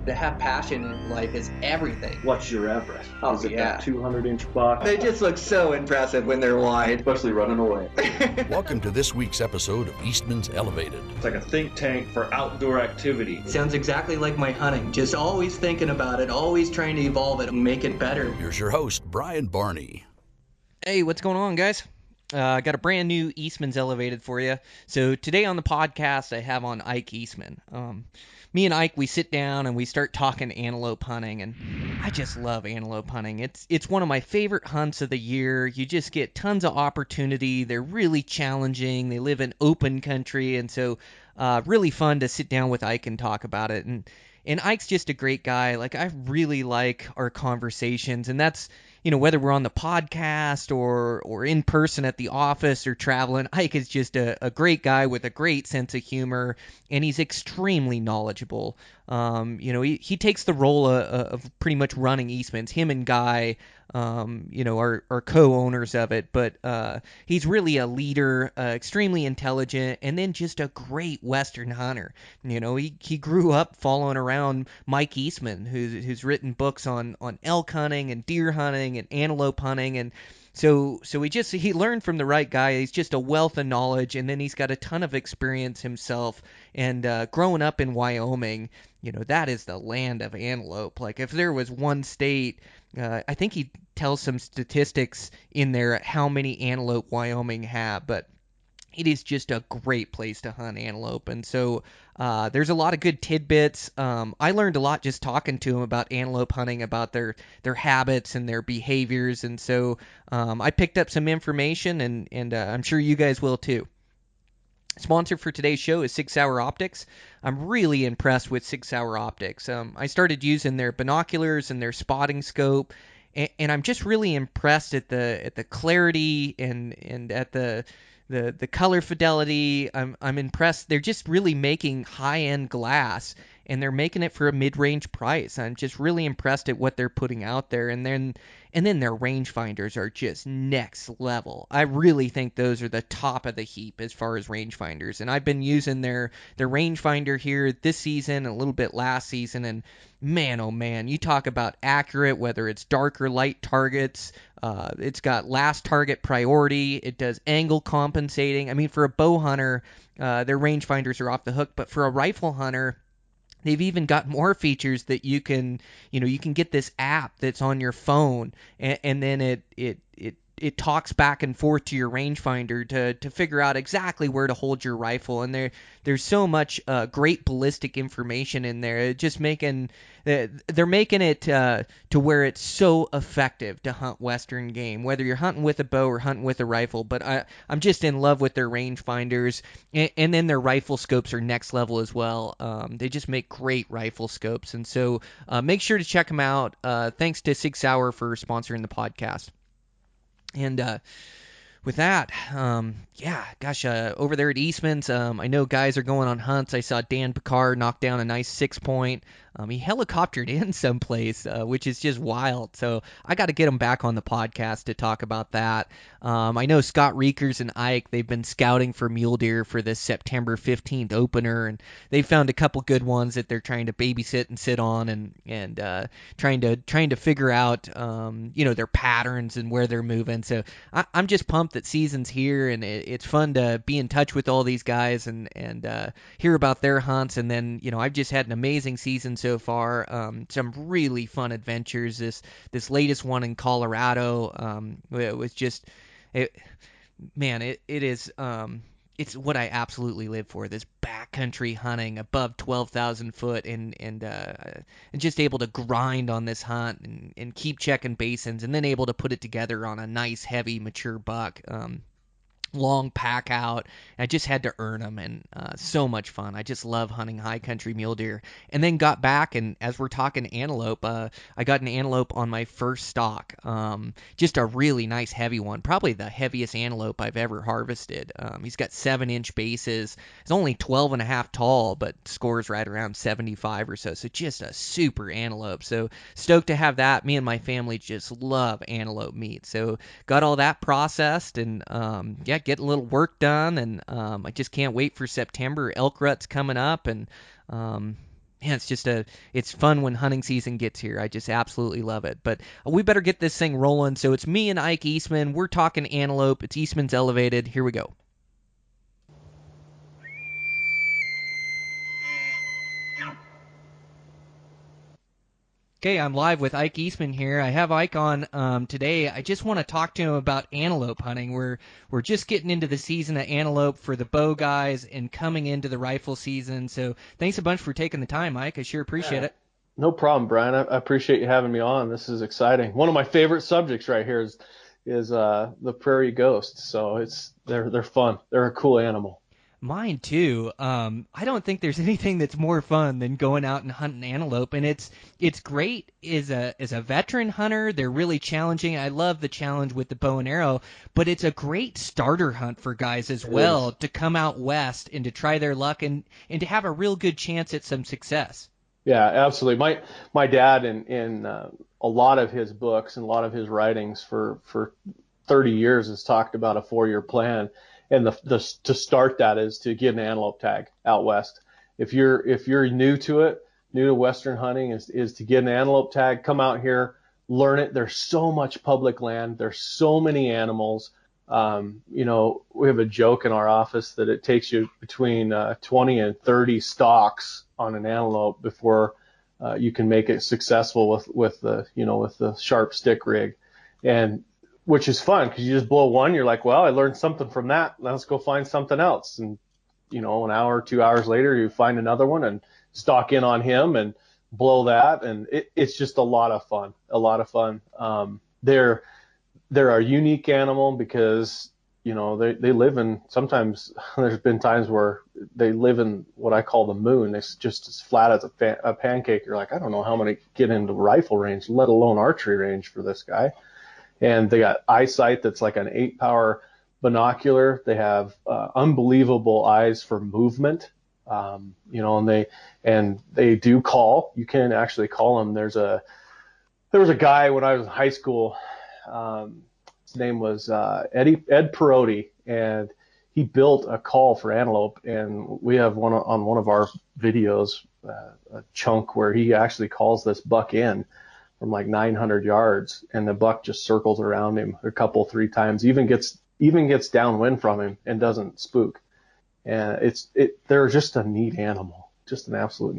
To have passion in life is everything. What's your Everest? Oh, Is it yeah. that 200-inch buck? They just look so impressive when they're wide. Especially running away. Welcome to this week's episode of Eastmans Elevated. It's like a think tank for outdoor activity. Sounds exactly like my hunting. Just always thinking about it, always trying to evolve it and make it better. Here's your host, Brian Barney. Hey, what's going on, guys? I got a brand new Eastmans Elevated for you. So today on the podcast, I have on Ike Eastman. Me and Ike, we sit down and we start talking antelope hunting, and I just love antelope hunting. It's one of my favorite hunts of the year. You just get tons of opportunity. They're really challenging. They live in open country, and so really fun to sit down with Ike and talk about it. And Ike's just a great guy. Like, I really like our conversations, and that's, you know, whether we're on the podcast or in person at the office or traveling, Ike is just a great guy with a great sense of humor, and he's extremely knowledgeable. He takes the role of pretty much running Eastman's. Him and Guy, are co-owners of it, but he's really a leader, extremely intelligent, and then just a great Western hunter. You know, he grew up following around Mike Eastman, who's written books on elk hunting and deer hunting and antelope hunting, and so he learned from the right guy. He's just a wealth of knowledge, and then he's got a ton of experience himself. And growing up in Wyoming, you know, that is the land of antelope. Like, if there was one state, I think he tells some statistics in there how many antelope Wyoming have, but it is just a great place to hunt antelope. And so there's a lot of good tidbits. I learned a lot just talking to him about antelope hunting, about their habits and their behaviors. And so I picked up some information, and I'm sure you guys will too. Sponsor for today's show is 6 Hour Optics. I'm really impressed with 6 Hour Optics. I started using their binoculars and their spotting scope, and I'm just really impressed at the clarity and at the color fidelity. I'm impressed. They're just really making high-end glass, and they're making it for a mid-range price. I'm just really impressed at what they're putting out there. And then their rangefinders are just next level. I really think those are the top of the heap as far as rangefinders. And I've been using their rangefinder here this season, a little bit last season, and man, oh man, you talk about accurate, whether it's dark or light targets. It's got last target priority. It does angle compensating. I mean, for a bow hunter, their rangefinders are off the hook, but for a rifle hunter, they've even got more features that you can get this app that's on your phone, and then it talks back and forth to your rangefinder to figure out exactly where to hold your rifle. And there's so much great ballistic information in there. They're making it to where it's so effective to hunt Western game, whether you're hunting with a bow or hunting with a rifle. But I'm just in love with their rangefinders, and then their rifle scopes are next level as well. They just make great rifle scopes, and so make sure to check them out. Thanks to 6 Hour for sponsoring the podcast. And with that, over there at Eastman's, I know guys are going on hunts. I saw Dan Picard knock down a nice 6-point. He helicoptered in someplace, which is just wild. So I got to get him back on the podcast to talk about that. I know Scott Reekers and Ike, they've been scouting for mule deer for this September 15th opener, and they found a couple good ones that they're trying to babysit and sit on, and trying to figure out their patterns and where they're moving. So I'm just pumped that season's here, and it's fun to be in touch with all these guys and hear about their hunts. And then I've just had an amazing season so far. Some really fun adventures. This latest one in Colorado, it was just it is it's what I absolutely live for. This backcountry hunting above 12,000 foot, and just able to grind on this hunt and keep checking basins, and then able to put it together on a nice heavy mature buck. Long pack out. I just had to earn them, and so much fun. I just love hunting high country mule deer. And then got back, and as we're talking antelope, I got an antelope on my first stock. Just a really nice heavy one, probably the heaviest antelope I've ever harvested. He's got 7-inch bases. He's only 12 and a half tall, but scores right around 75 or so. So just a super antelope. So stoked to have that. Me and my family just love antelope meat. So got all that processed, and get a little work done, and I just can't wait for September. Elk rut's coming up, and Man, it's fun when hunting season gets here. I just absolutely love it. But we better get this thing rolling. So it's me and Ike Eastman. We're talking antelope. It's Eastman's Elevated. Here we go. Okay, I'm live with Ike Eastman here. I have Ike on today. I just want to talk to him about antelope hunting. We're just getting into the season of antelope for the bow guys and coming into the rifle season. So thanks a bunch for taking the time, Ike. I sure appreciate it. No problem, Brian. I appreciate you having me on. This is exciting. One of my favorite subjects right here is the prairie ghost. So they're fun. They're a cool animal. Mine too. I don't think there's anything that's more fun than going out and hunting antelope, and it's great as a veteran hunter. They're really challenging. I love the challenge with the bow and arrow, but it's a great starter hunt for guys as well to come out west and to try their luck and to have a real good chance at some success. Yeah, absolutely. My dad in a lot of his books and a lot of his writings for 30 years has talked about a 4-year plan. And to start that is to get an antelope tag out west. If you're new to Western hunting, is to get an antelope tag, come out here, learn it. There's so much public land. There's so many animals. We have a joke in our office that it takes you between 20 and 30 stalks on an antelope before you can make it successful with the sharp stick rig. And which is fun because you just blow one, you're like, well, I learned something from that. Let's go find something else. And, an hour, 2 hours later, you find another one and stalk in on him and blow that. And it's just a lot of fun. They're a unique animal because, they live in, sometimes there's been times where they live in what I call the moon. It's just as flat as a pancake. You're like, I don't know how many get into rifle range, let alone archery range for this guy. And they got eyesight that's like an 8-power binocular. They have unbelievable eyes for movement, and they do call. You can actually call them. There was a guy when I was in high school. His name was Ed Perotti, and he built a call for antelope. And we have one on one of our videos, a chunk where he actually calls this buck in from like 900 yards, and the buck just circles around him a couple, 3 times, even gets downwind from him and doesn't spook. And they're just a neat animal, just an absolute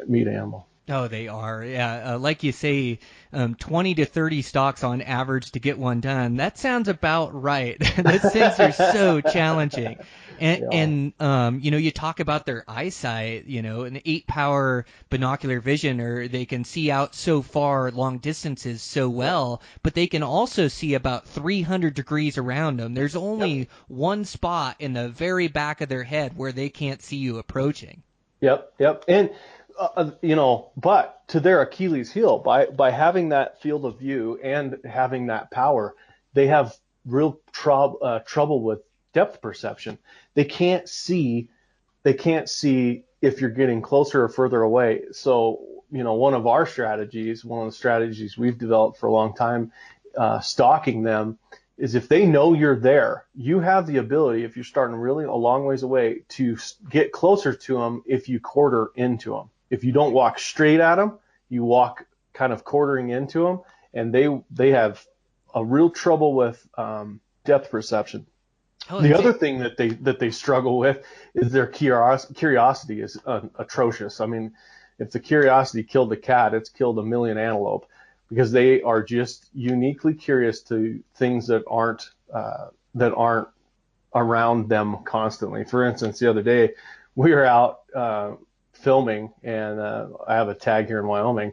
neat animal. Oh, they are. Yeah. Like you say, 20 to 30 stalks on average to get one done. That sounds about right. Those things are so challenging. And you talk about their eyesight, an 8-power binocular vision, or they can see out so far long distances so well, but they can also see about 300 degrees around them. There's only one spot in the very back of their head where they can't see you approaching. Yep. And, but to their Achilles heel, by having that field of view and having that power, they have real trouble with depth perception. They can't see if you're getting closer or further away. So, one of the strategies we've developed for a long time, stalking them, is if they know you're there, you have the ability, if you're starting really a long ways away, to get closer to them if you quarter into them. If you don't walk straight at them, you walk kind of quartering into them, and they have a real trouble with depth perception. The other thing that they struggle with is their curiosity is atrocious. I mean, if the curiosity killed the cat, it's killed a million antelope, because they are just uniquely curious to things that aren't around them constantly. For instance, the other day we were out filming, and I have a tag here in Wyoming,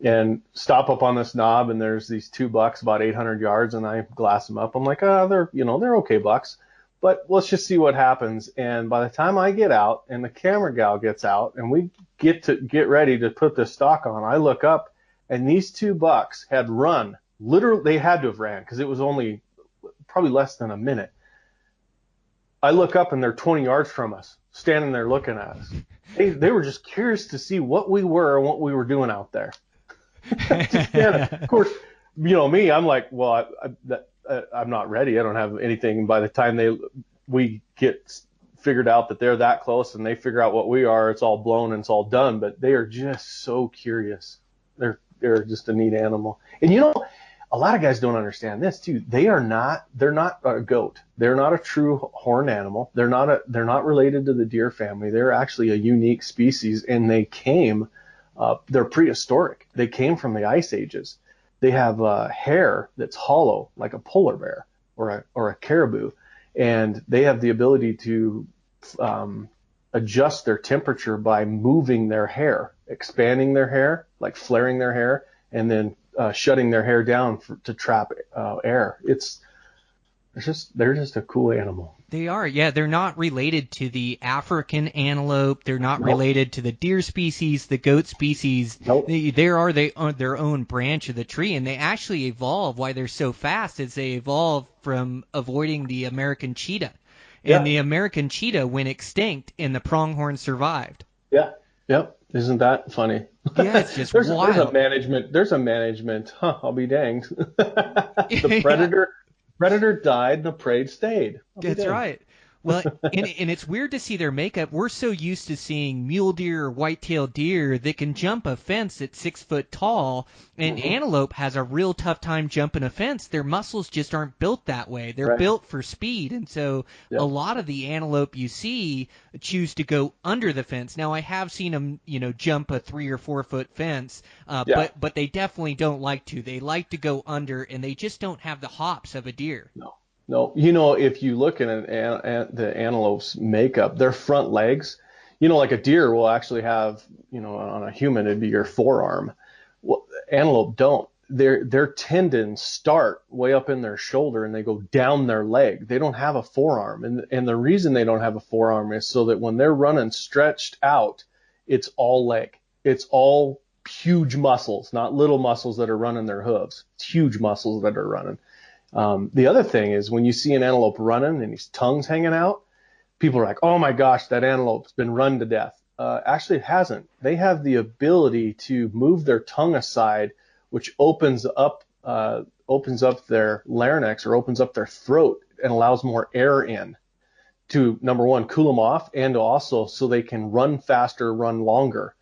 and stop up on this knob, and there's these 2 bucks about 800 yards, and I glass them up. I'm like, they're okay bucks, but let's just see what happens. And by the time I get out and the camera gal gets out and we get ready to put this stock on, I look up, and these 2 bucks had run. Literally, they had to have ran because it was only probably less than a minute. I look up, and they're 20 yards from us, standing there looking at us. They were just curious to see what we were and what we were doing out there. Of course, me, I'm like, well, I'm not ready. I don't have anything. By the time we get figured out that they're that close and they figure out what we are, it's all blown and it's all done. But they are just so curious. They're just a neat animal. And a lot of guys don't understand this too. They're not a goat. They're not a true horned animal. They're not related to the deer family. They're actually a unique species, and they're prehistoric. They came from the ice ages. They have hair that's hollow like a polar bear or a caribou, and they have the ability to adjust their temperature by moving their hair, expanding their hair, like flaring their hair, and then shutting their hair down to trap air. They're just a cool animal. They are, yeah. They're not related to the African antelope. They're not related to the deer species, the goat species. Nope. They are their own branch of the tree, and they actually evolve. Why they're so fast is they evolve from avoiding the American cheetah. And the American cheetah went extinct, and the pronghorn survived. Yeah. Yep. Isn't that funny? Yeah, it's just there's wild. There's a management. I'll be danged. The predator died and the prey stayed. That's right. Well, and it's weird to see their makeup. We're so used to seeing mule deer or white-tailed deer that can jump a fence at 6 foot tall, and antelope has a real tough time jumping a fence. Their muscles just aren't built that way. They're built for speed, and so a lot of the antelope you see choose to go under the fence. Now, I have seen them, jump a 3 or 4 foot fence, but they definitely don't like to. They like to go under, and they just don't have the hops of a deer. No, if you look at the antelope's makeup, their front legs, like a deer will actually have, on a human, it'd be your forearm. Well, antelope don't. Their tendons start way up in their shoulder and they go down their leg. They don't have a forearm. And the reason they don't have a forearm is so that when they're running stretched out, it's all leg. It's all huge muscles, not little muscles that are running their hooves. It's huge muscles that are running. The other thing is when you see an antelope running and his tongue's hanging out, people are like, oh my gosh, that antelope's been run to death. Actually, it hasn't. They have the ability to move their tongue aside, which opens up their larynx or opens up their throat and allows more air in to, number one, cool them off, and also so they can run faster, run longer.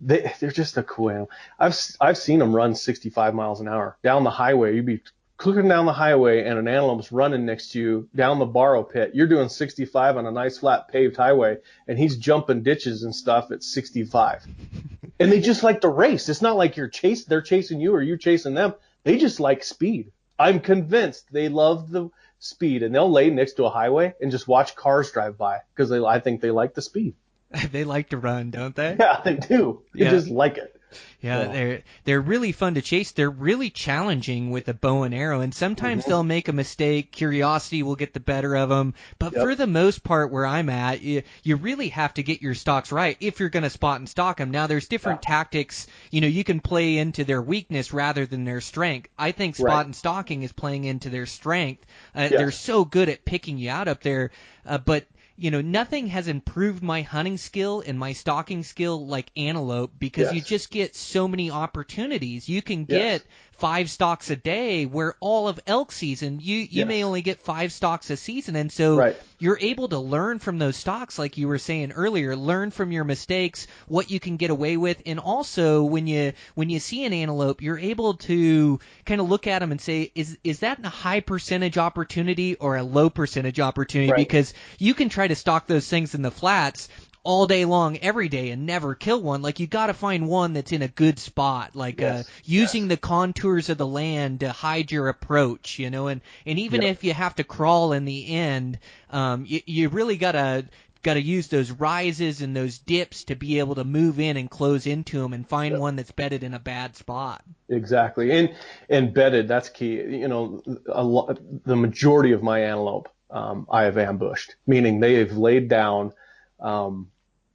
They're just a cool animal. I've seen them run 65 miles an hour down the highway. You'd be clicking down the highway and an antelope's running next to you down the borrow pit. You're doing 65 on a nice flat paved highway, and he's jumping ditches and stuff at 65. And they just like to race. It's not like they're chasing you or you chasing them. They just like speed. I'm convinced they love the speed, and they'll lay next to a highway and just watch cars drive by because I think they like the speed. They like to run, don't they? Yeah, they do. They just like it. Yeah, they're really fun to chase. They're really challenging with a bow and arrow, and sometimes they'll make a mistake. Curiosity will get the better of them. But for the most part, where I'm at, you really have to get your stalks right if you're going to spot and stalk them. Now, there's different tactics. You can play into their weakness rather than their strength. I think spot and stalking is playing into their strength. They're so good at picking you out up there, but nothing has improved my hunting skill and my stalking skill like antelope, because you just get so many opportunities. You can get 5 stalks a day, where all of elk season, you may only get 5 stalks a season. And so you're able to learn from those stalks, like you were saying earlier, learn from your mistakes, what you can get away with. And also when you see an antelope, you're able to kind of look at them and say, is that a high percentage opportunity or a low percentage opportunity? Because you can try to stalk those things in the flats all day long, every day, and never kill one. Like, you got to find one that's in a good spot, like using the contours of the land to hide your approach, and even if you have to crawl in the end, you really got to use those rises and those dips to be able to move in and close into them and find one that's bedded in a bad spot. Exactly. And bedded, that's key. The majority of my antelope, I have ambushed, meaning they have laid down,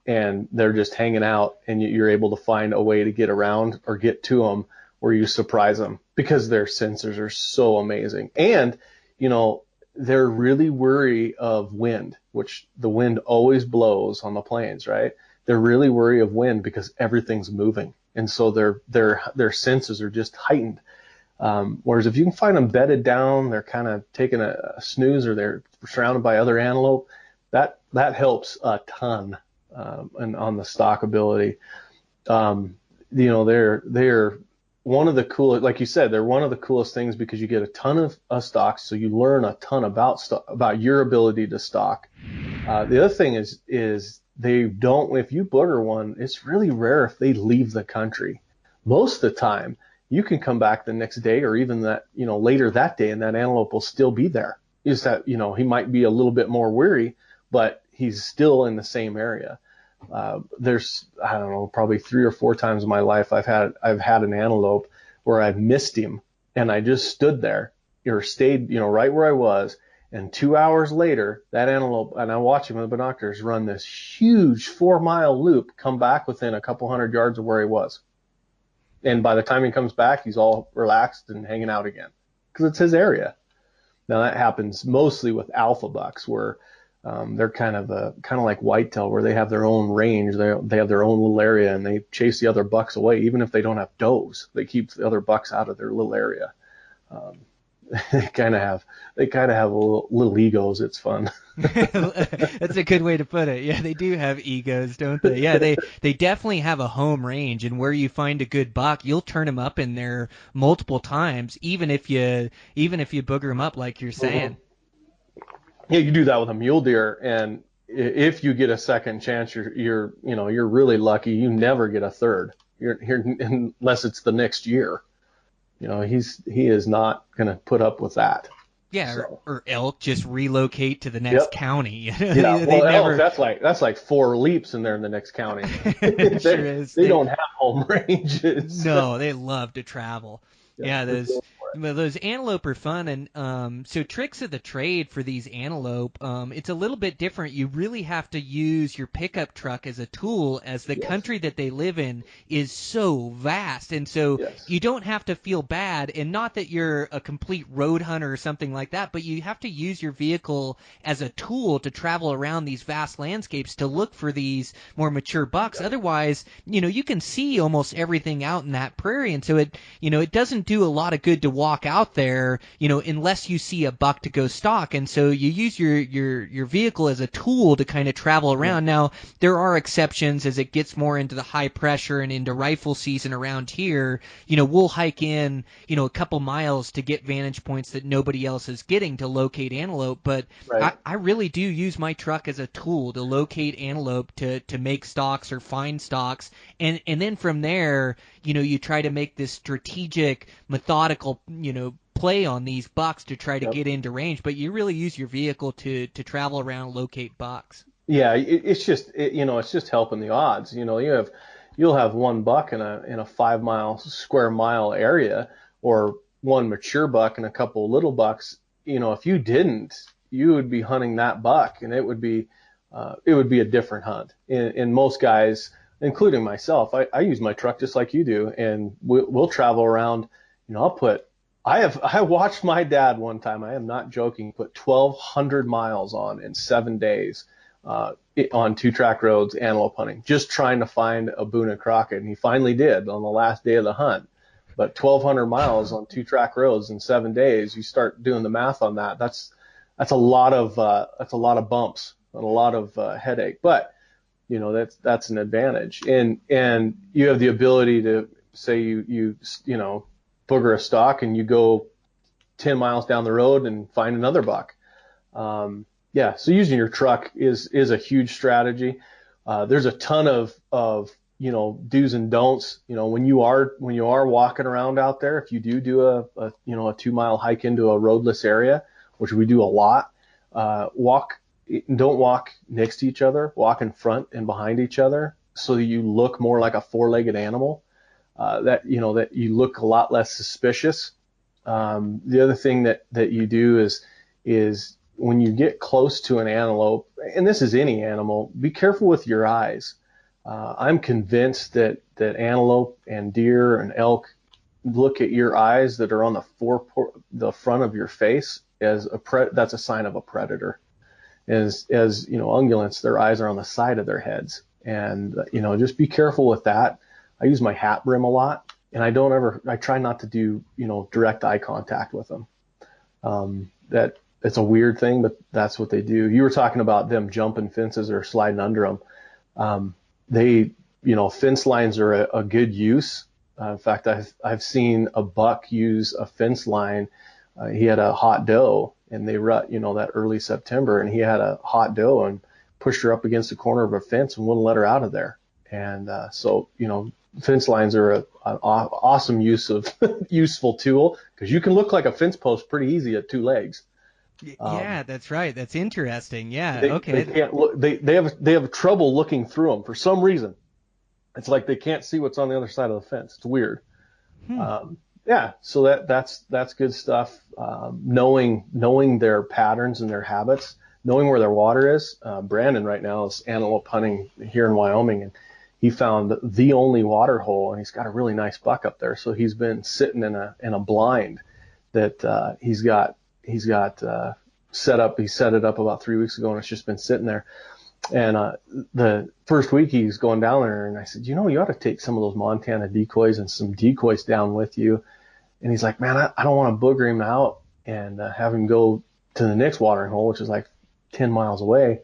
and they're just hanging out, and you're able to find a way to get around or get to them where you surprise them, because their sensors are so amazing. And, they're really wary of wind, which the wind always blows on the plains, right? They're really wary of wind because everything's moving. And so their senses are just heightened. Whereas if you can find them bedded down, they're kind of taking a snooze, or they're surrounded by other antelope, that helps a ton, and on the stockability. They're one of the coolest, like you said, they're one of the coolest things because you get a ton of stocks, so you learn a ton about your ability to stock. The other thing is they don't, if you booger one, it's really rare if they leave the country. Most of the time, you can come back the next day or even later that day, and that antelope will still be there. Is that, he might be a little bit more weary, but he's still in the same area. There's, I don't know, probably 3 or 4 times in my life I've had an antelope where I've missed him, and I just stood there or stayed, right where I was. And 2 hours later, that antelope, and I watch him with the binoculars, run this huge 4-mile loop, come back within a couple hundred yards of where he was. And by the time he comes back, he's all relaxed and hanging out again because it's his area. Now that happens mostly with alpha bucks, where they're kind of like whitetail, where they have their own range. They have their own little area, and they chase the other bucks away. Even if they don't have does, they keep the other bucks out of their little area. They kind of have little egos. It's fun. That's a good way to put it. Yeah, they do have egos, don't they? Yeah, they definitely have a home range, and where you find a good buck, you'll turn them up in there multiple times, even if you booger them up like you're saying. Yeah, you do that with a mule deer, and if you get a second chance, you're really lucky. You never get a third. You're unless it's the next year. He is not going to put up with that. Yeah, so. or elk just relocate to the next county. Elk, that's like 4 leaps and they're in the next county. It sure is. They don't have home ranges. No, they love to travel. Yeah, those antelope are fun, and so tricks of the trade for these antelope, it's a little bit different. You really have to use your pickup truck as a tool, as the country that they live in is so vast, and so you don't have to feel bad, and not that you're a complete road hunter or something like that, but you have to use your vehicle as a tool to travel around these vast landscapes to look for these more mature bucks. Otherwise, you can see almost everything out in that prairie, and so it doesn't do a lot of good to walk out there, unless you see a buck to go stalk. And so you use your vehicle as a tool to kind of travel around. Now, there are exceptions as it gets more into the high pressure and into rifle season around here. We'll hike in, a couple miles to get vantage points that nobody else is getting to locate antelope. But I really do use my truck as a tool to locate antelope, to make stalks or find stalks. And then from there, you try to make this strategic, methodical, play on these bucks to try to get into range, but you really use your vehicle to travel around and locate bucks. Yeah, it's just helping the odds. You'll have one buck in a 5 square mile area, or one mature buck and a couple of little bucks. If you didn't, you would be hunting that buck, and it would be a different hunt. And most guys, including myself, I use my truck just like you do, and we'll travel around. I watched my dad one time, I am not joking, put 1,200 miles on in 7 days on 2-track roads antelope hunting, just trying to find a Boone and Crockett, and he finally did on the last day of the hunt. But 1,200 miles on 2-track roads in 7 days, you start doing the math on that. That's a lot of bumps and a lot of headache. But that's an advantage, and you have the ability to say you booger a stock and you go 10 miles down the road and find another buck. So using your truck is a huge strategy. There's a ton of do's and don'ts. When you are walking around out there, if you do a 2-mile hike into a roadless area, which we do a lot, don't walk next to each other, walk in front and behind each other, so that you look more like a 4-legged animal, that you look a lot less suspicious. The other thing that you do is when you get close to an antelope, and this is any animal, be careful with your eyes. I'm convinced that antelope and deer and elk look at your eyes that are on the front of your face as that's a sign of a predator. As ungulates, their eyes are on the side of their heads, and just be careful with that. I use my hat brim a lot, and I try not to do, direct eye contact with them. That it's a weird thing, but that's what they do. You were talking about them jumping fences or sliding under them. Fence lines are a good use. In fact, I've seen a buck use a fence line. He had a hot doe, and they rut, that early September, and he had a hot doe and pushed her up against the corner of a fence and wouldn't let her out of there. And fence lines are an awesome useful tool, because you can look like a fence post pretty easy at two legs. Yeah, that's right. That's interesting. Yeah. Okay. They can't look. They have trouble looking through them for some reason. It's like they can't see what's on the other side of the fence. It's weird. So that's good stuff. Knowing their patterns and their habits, knowing where their water is. Brandon right now is antelope hunting here in Wyoming, and he found the only water hole, and he's got a really nice buck up there. So he's been sitting in a blind that he's got set up. He set it up about 3 weeks ago, and it's just been sitting there. And the first week he's going down there, and I said, you ought to take some of those Montana decoys and some decoys down with you. And he's like, man, I don't want to booger him out and have him go to the next watering hole, which is like 10 miles away.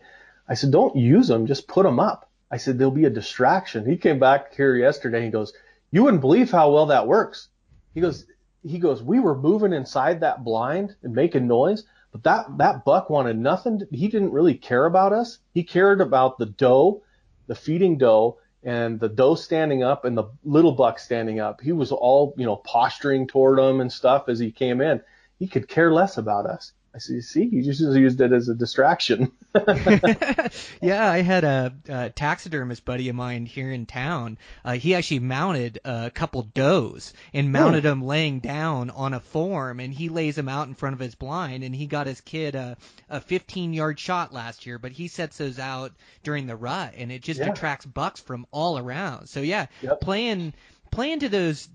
I said, don't use them, just put them up. I said, they'll be a distraction. He came back here yesterday. He goes, you wouldn't believe how well that works. He goes, we were moving inside that blind and making noise, but that buck wanted nothing. He didn't really care about us. He cared about the doe, the feeding doe, and the doe standing up and the little buck standing up. He was all, posturing toward him and stuff as he came in. He could care less about us. I said, see, you just used it as a distraction. Yeah, I had a taxidermist buddy of mine here in town. He actually mounted a couple does and mounted them laying down on a form, and he lays them out in front of his blind, and he got his kid a 15-yard shot last year, but he sets those out during the rut, and it just attracts bucks from all around. So, playing to those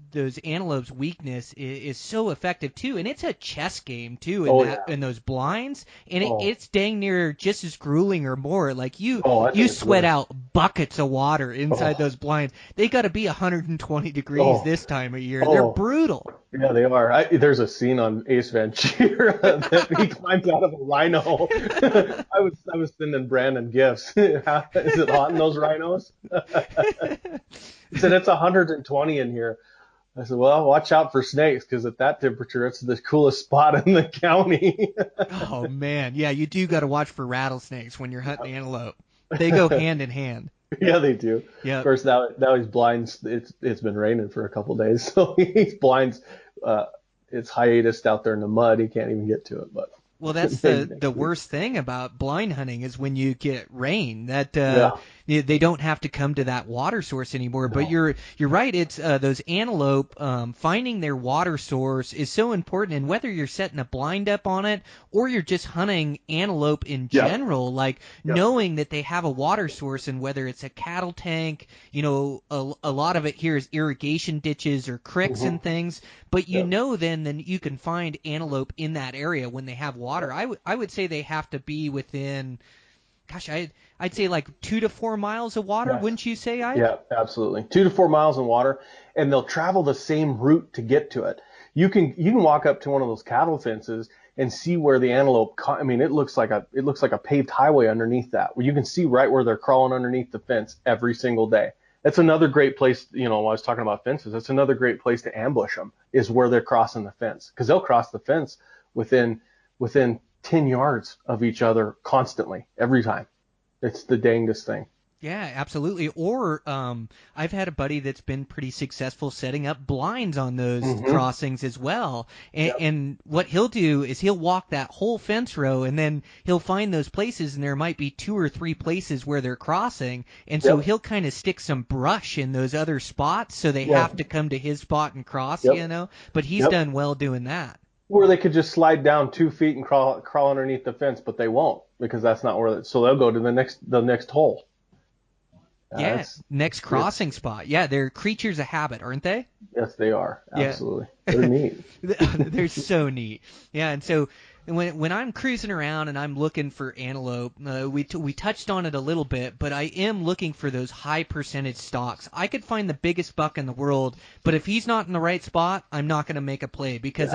antelope's weakness is so effective too, and it's a chess game too in those blinds, and it's dang near just as grueling or more. Like you sweat out buckets of water inside those blinds. They got to be 120 degrees this time of year. They're brutal. Yeah, they are. There's a scene on Ace Ventura that he climbs out of a rhino. I was sending Brandon gifts. Is it hot in those rhinos? He said, it's 120 in here. I said, well, watch out for snakes, because at that temperature, it's the coolest spot in the county. Oh, man. Yeah, you do got to watch for rattlesnakes when you're hunting antelope. They go hand in hand. Yeah, they do. Yeah. Of course, now he's blind. It's been raining for a couple of days, so he's blind. It's hiatus out there in the mud. He can't even get to it, but. Well, that's the worst thing about blind hunting is when you get rain, that they don't have to come to that water source anymore. But you're right. It's those antelope finding their water source is so important. And whether you're setting a blind up on it or you're just hunting antelope in general, knowing that they have a water source, and whether it's a cattle tank, a lot of it here is irrigation ditches or creeks and things. But then you can find antelope in that area when they have water. I would say they have to be within, I'd say like 2 to 4 miles of water. Yes. Wouldn't you say, Ike? Yeah, absolutely. 2 to 4 miles in water, and they'll travel the same route to get to it. You can walk up to one of those cattle fences and see where the antelope. It looks like a paved highway underneath that, where you can see right where they're crawling underneath the fence every single day. That's another great place, when I was talking about fences, that's another great place to ambush them, is where they're crossing the fence. Because they'll cross the fence within 10 yards of each other constantly, every time. It's the dangest thing. Yeah, absolutely. Or I've had a buddy that's been pretty successful setting up blinds on those crossings as well. And what he'll do is he'll walk that whole fence row, and then he'll find those places, and there might be 2 or 3 places where they're crossing. And so he'll kind of stick some brush in those other spots, so they have to come to his spot and cross, But he's done well doing that. Where they could just slide down 2 feet and crawl underneath the fence, but they won't, because that's not where. So they'll go to the next hole. Next crossing spot. Yeah, they're creatures of habit, aren't they? Yes, they are. Absolutely. They're neat. They're so neat. Yeah, and so when I'm cruising around and I'm looking for antelope, we touched on it a little bit, but I am looking for those high percentage stalks. I could find the biggest buck in the world, but if he's not in the right spot, I'm not going to make a play because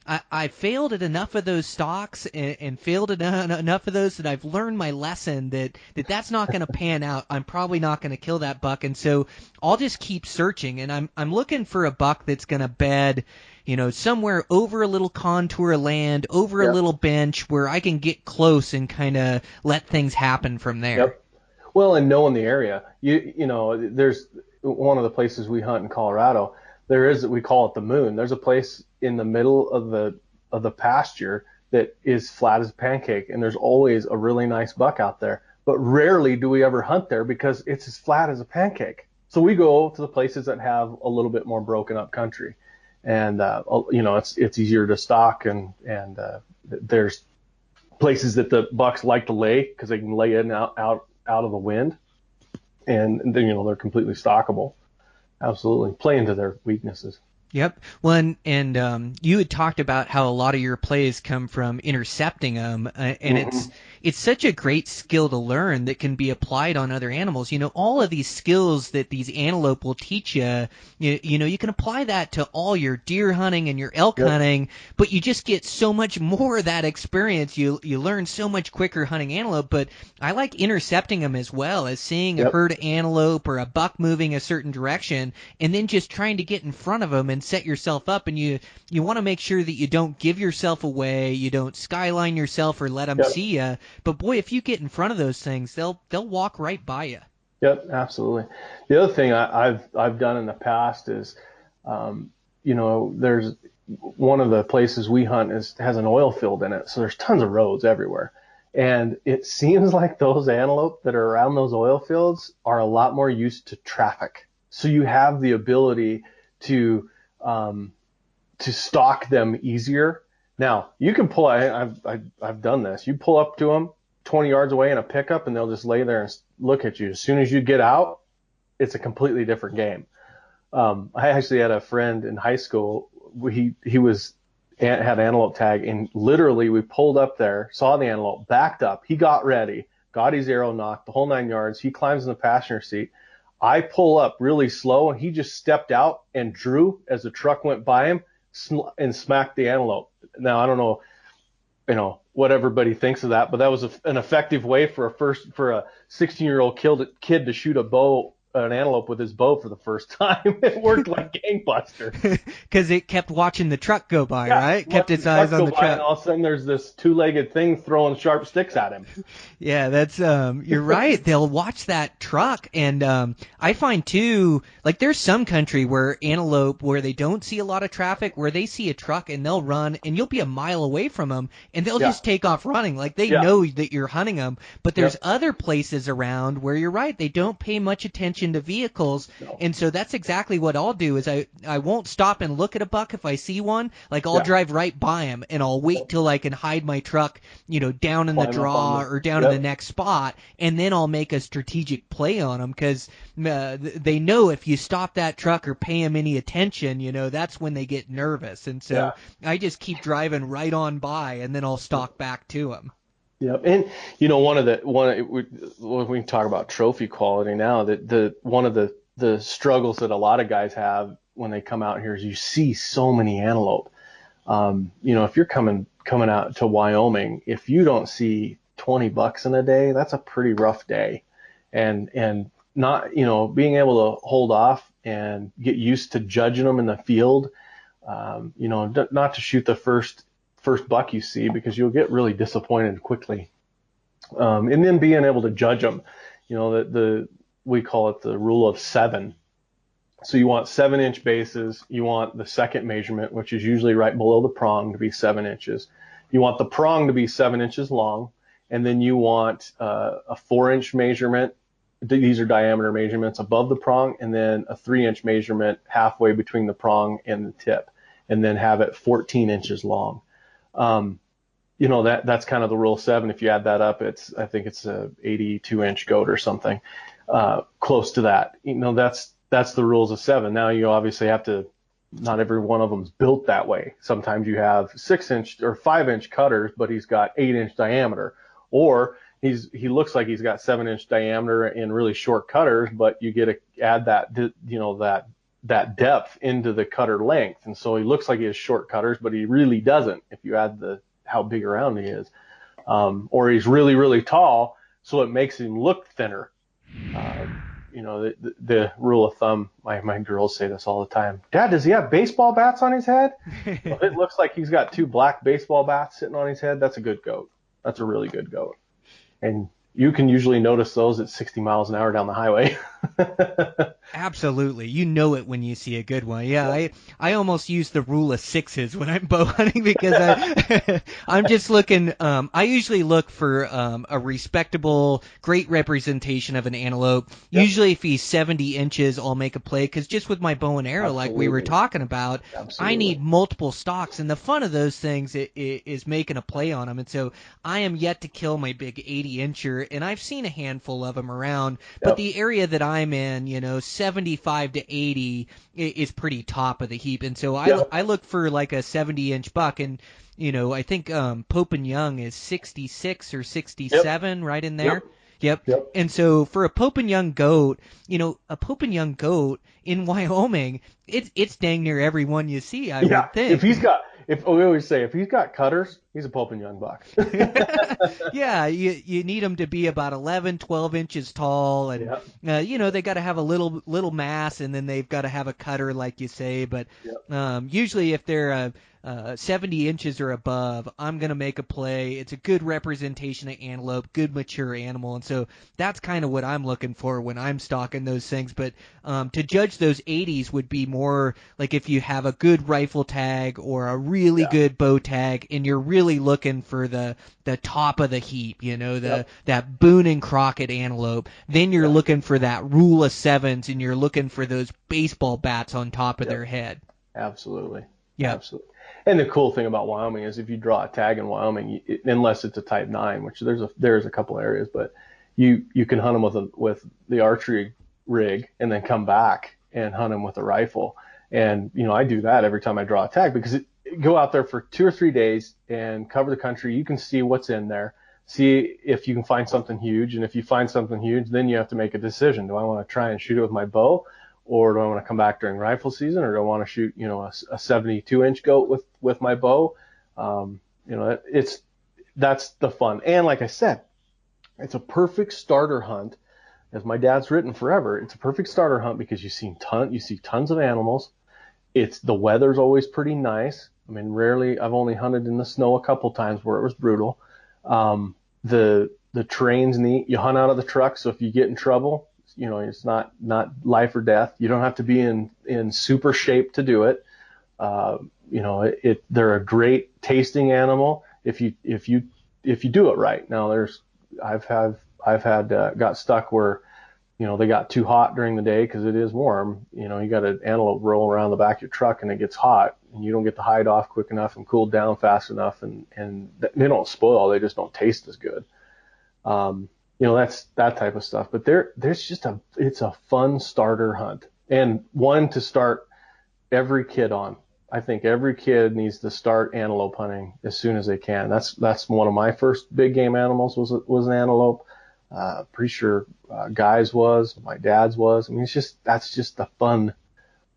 I failed at enough of those stalks and failed at enough of those that I've learned my lesson that's not going to pan out. I'm probably not going to kill that buck, and so I'll just keep searching, and I'm looking for a buck that's going to bed, somewhere over a little contour of land, over a little bench where I can get close and kind of let things happen from there. Yep. Well, and knowing the area, there's one of the places we hunt in Colorado. We call it the Moon. There's a place in the middle of the pasture that is flat as a pancake, and there's always a really nice buck out there. But rarely do we ever hunt there because it's as flat as a pancake. So we go to the places that have a little bit more broken up country. And it's easier to stalk, and there's places that the bucks like to lay because they can lay in out of the wind, and then they're completely stalkable. Absolutely, play into their weaknesses. Yep. Well, and you had talked about how a lot of your plays come from intercepting them, and it's such a great skill to learn that can be applied on other animals. All of these skills that these antelope will teach you, you can apply that to all your deer hunting and your elk hunting, but you just get so much more of that experience. You learn so much quicker hunting antelope, but I like intercepting them as well as seeing a herd of antelope or a buck moving a certain direction and then just trying to get in front of them and set yourself up. And you want to make sure that you don't give yourself away, you don't skyline yourself or let them see you. But boy, if you get in front of those things, they'll walk right by you. Yep, absolutely. The other thing I've done in the past is, there's one of the places we hunt has an oil field in it, so there's tons of roads everywhere, and it seems like those antelope that are around those oil fields are a lot more used to traffic. So you have the ability to stalk them easier. Now you can pull. I've done this. You pull up to them 20 yards away in a pickup, and they'll just lay there and look at you. As soon as you get out, it's a completely different game. I actually had a friend in high school. He had antelope tag, and literally we pulled up there, saw the antelope, backed up. He got ready, got his arrow nocked, the whole 9 yards. He climbs in the passenger seat. I pull up really slow, and he just stepped out and drew as the truck went by him and smacked the antelope. Now, I don't know, what everybody thinks of that, but that was an effective way for a 16-year-old kid to shoot an antelope with his bow for the first time. It worked like gangbuster. Because it kept watching the truck go by, right? Kept its eyes on the truck. And all of a sudden there's this two-legged thing throwing sharp sticks at him. Yeah, that's you're right. They'll watch that truck, and I find too, like there's some country where antelope where they don't see a lot of traffic, where they see a truck and they'll run, and you'll be a mile away from them, and they'll just take off running, like they know that you're hunting them. But there's other places around where you're right, they don't pay much attention to vehicles, and so that's exactly what I'll do is I won't stop and look at a buck if I see one. Like I'll drive right by him, and I'll wait till I can hide my truck, down in the draw or down in the next spot, and then I'll make a strategic play on them because they know if you stop that truck or pay them any attention, that's when they get nervous, and so I just keep driving right on by, and then I'll stalk back to them. Yeah, and when we talk about trophy quality now, that one of the struggles that a lot of guys have when they come out here is you see so many antelope. If you're coming out to Wyoming, if you don't see 20 bucks in a day, that's a pretty rough day, and not being able to hold off and get used to judging them in the field, not to shoot the first buck you see because you'll get really disappointed quickly. And then being able to judge them, we call it the rule of 7. So you want 7-inch bases. You want the second measurement, which is usually right below the prong, to be 7 inches. You want the prong to be 7 inches long. And then you want a 4-inch measurement. These are diameter measurements above the prong, and then a 3-inch measurement halfway between the prong and the tip, and then have it 14 inches long. That's kind of the rule of 7. If you add that up, I think it's a 82-inch goat or something, close to that. That's the rules of 7. Now you obviously have to not every one of them's built that way. Sometimes you have 6-inch or 5-inch cutters, but he's got 8-inch diameter, or he looks like he's got 7-inch diameter and really short cutters, but you get to add that depth into the cutter length. And so he looks like he has short cutters, but he really doesn't if you add how big around he is. Or he's really, really tall, so it makes him look thinner. The rule of thumb, my girls say this all the time. Dad, does he have baseball bats on his head? Well, it looks like he's got 2 black baseball bats sitting on his head. That's a good goat. That's a really good goat. And you can usually notice those at 60 miles an hour down the highway. Absolutely. You know it when you see a good one. Yeah, I almost use the rule of 6s when I'm bow hunting because I'm just looking. I usually look for a respectable, great representation of an antelope. Yep. Usually if he's 70 inches, I'll make a play because just with my bow and arrow, like we were talking about, I need multiple stocks. And the fun of those things is making a play on them. And so I am yet to kill my big 80-incher, and I've seen a handful of them around. But the area that I'm in, 75 to 80 is pretty top of the heap. And so I look for like a 70-inch buck, and I think Pope and Young is 66 or 67, right in there. Yep. And so for a Pope and Young goat, a Pope and Young goat in Wyoming, it's dang near every one you see, I would think. We always say if he's got cutters, he's a Pope and Young buck. Yeah, you need them to be about 11, 12 inches tall, and they got to have a little mass, and then they've got to have a cutter, like you say. But usually, if they're 70 inches or above, I'm gonna make a play. It's a good representation of antelope, good mature animal, and so that's kind of what I'm looking for when I'm stalking those things. But to judge those 80s would be more like if you have a good rifle tag or a really good bow tag, and you're really looking for the top of the heap, that Boone and Crockett antelope. Then you're looking for that rule of 7s, and you're looking for those baseball bats on top of their head. Absolutely. Yeah. Absolutely. And the cool thing about Wyoming is if you draw a tag in Wyoming, unless it's a type 9, which there's a couple areas, but you can hunt them with the archery rig and then come back and hunt them with a rifle. And, I do that every time I draw a tag because go out there for 2 or 3 days and cover the country. You can see what's in there, see if you can find something huge. And if you find something huge, then you have to make a decision. Do I want to try and shoot it with my bow? Or do I want to come back during rifle season, or do I want to shoot, a 72-inch goat with my bow? That's the fun. And like I said, it's a perfect starter hunt. As my dad's written forever, it's a perfect starter hunt because you see tons of animals. The weather's always pretty nice. I mean, rarely, I've only hunted in the snow a couple times where it was brutal. The terrain's neat. You hunt out of the truck, so if you get in trouble, it's not life or death. You don't have to be in super shape to do it. They're a great tasting animal if you do it right. Now I've got stuck where, they got too hot during the day because it is warm. You got an antelope roll around the back of your truck and it gets hot and you don't get the hide off quick enough and cooled down fast enough, and they don't spoil. They just don't taste as good. That's that type of stuff. But it's a fun starter hunt, and one to start every kid on. I think every kid needs to start antelope hunting as soon as they can. That's one of my first big game animals was an antelope. Pretty sure Guy's was, my dad's was. I mean, that's just the fun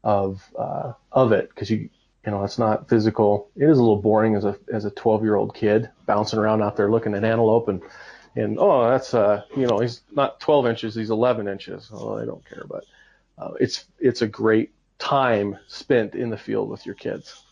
of it, because it's not physical. It is a little boring as a 12-year-old kid bouncing around out there looking at antelope and that's he's not 12 inches, he's 11 inches. Well, I don't care, but it's a great time spent in the field with your kids.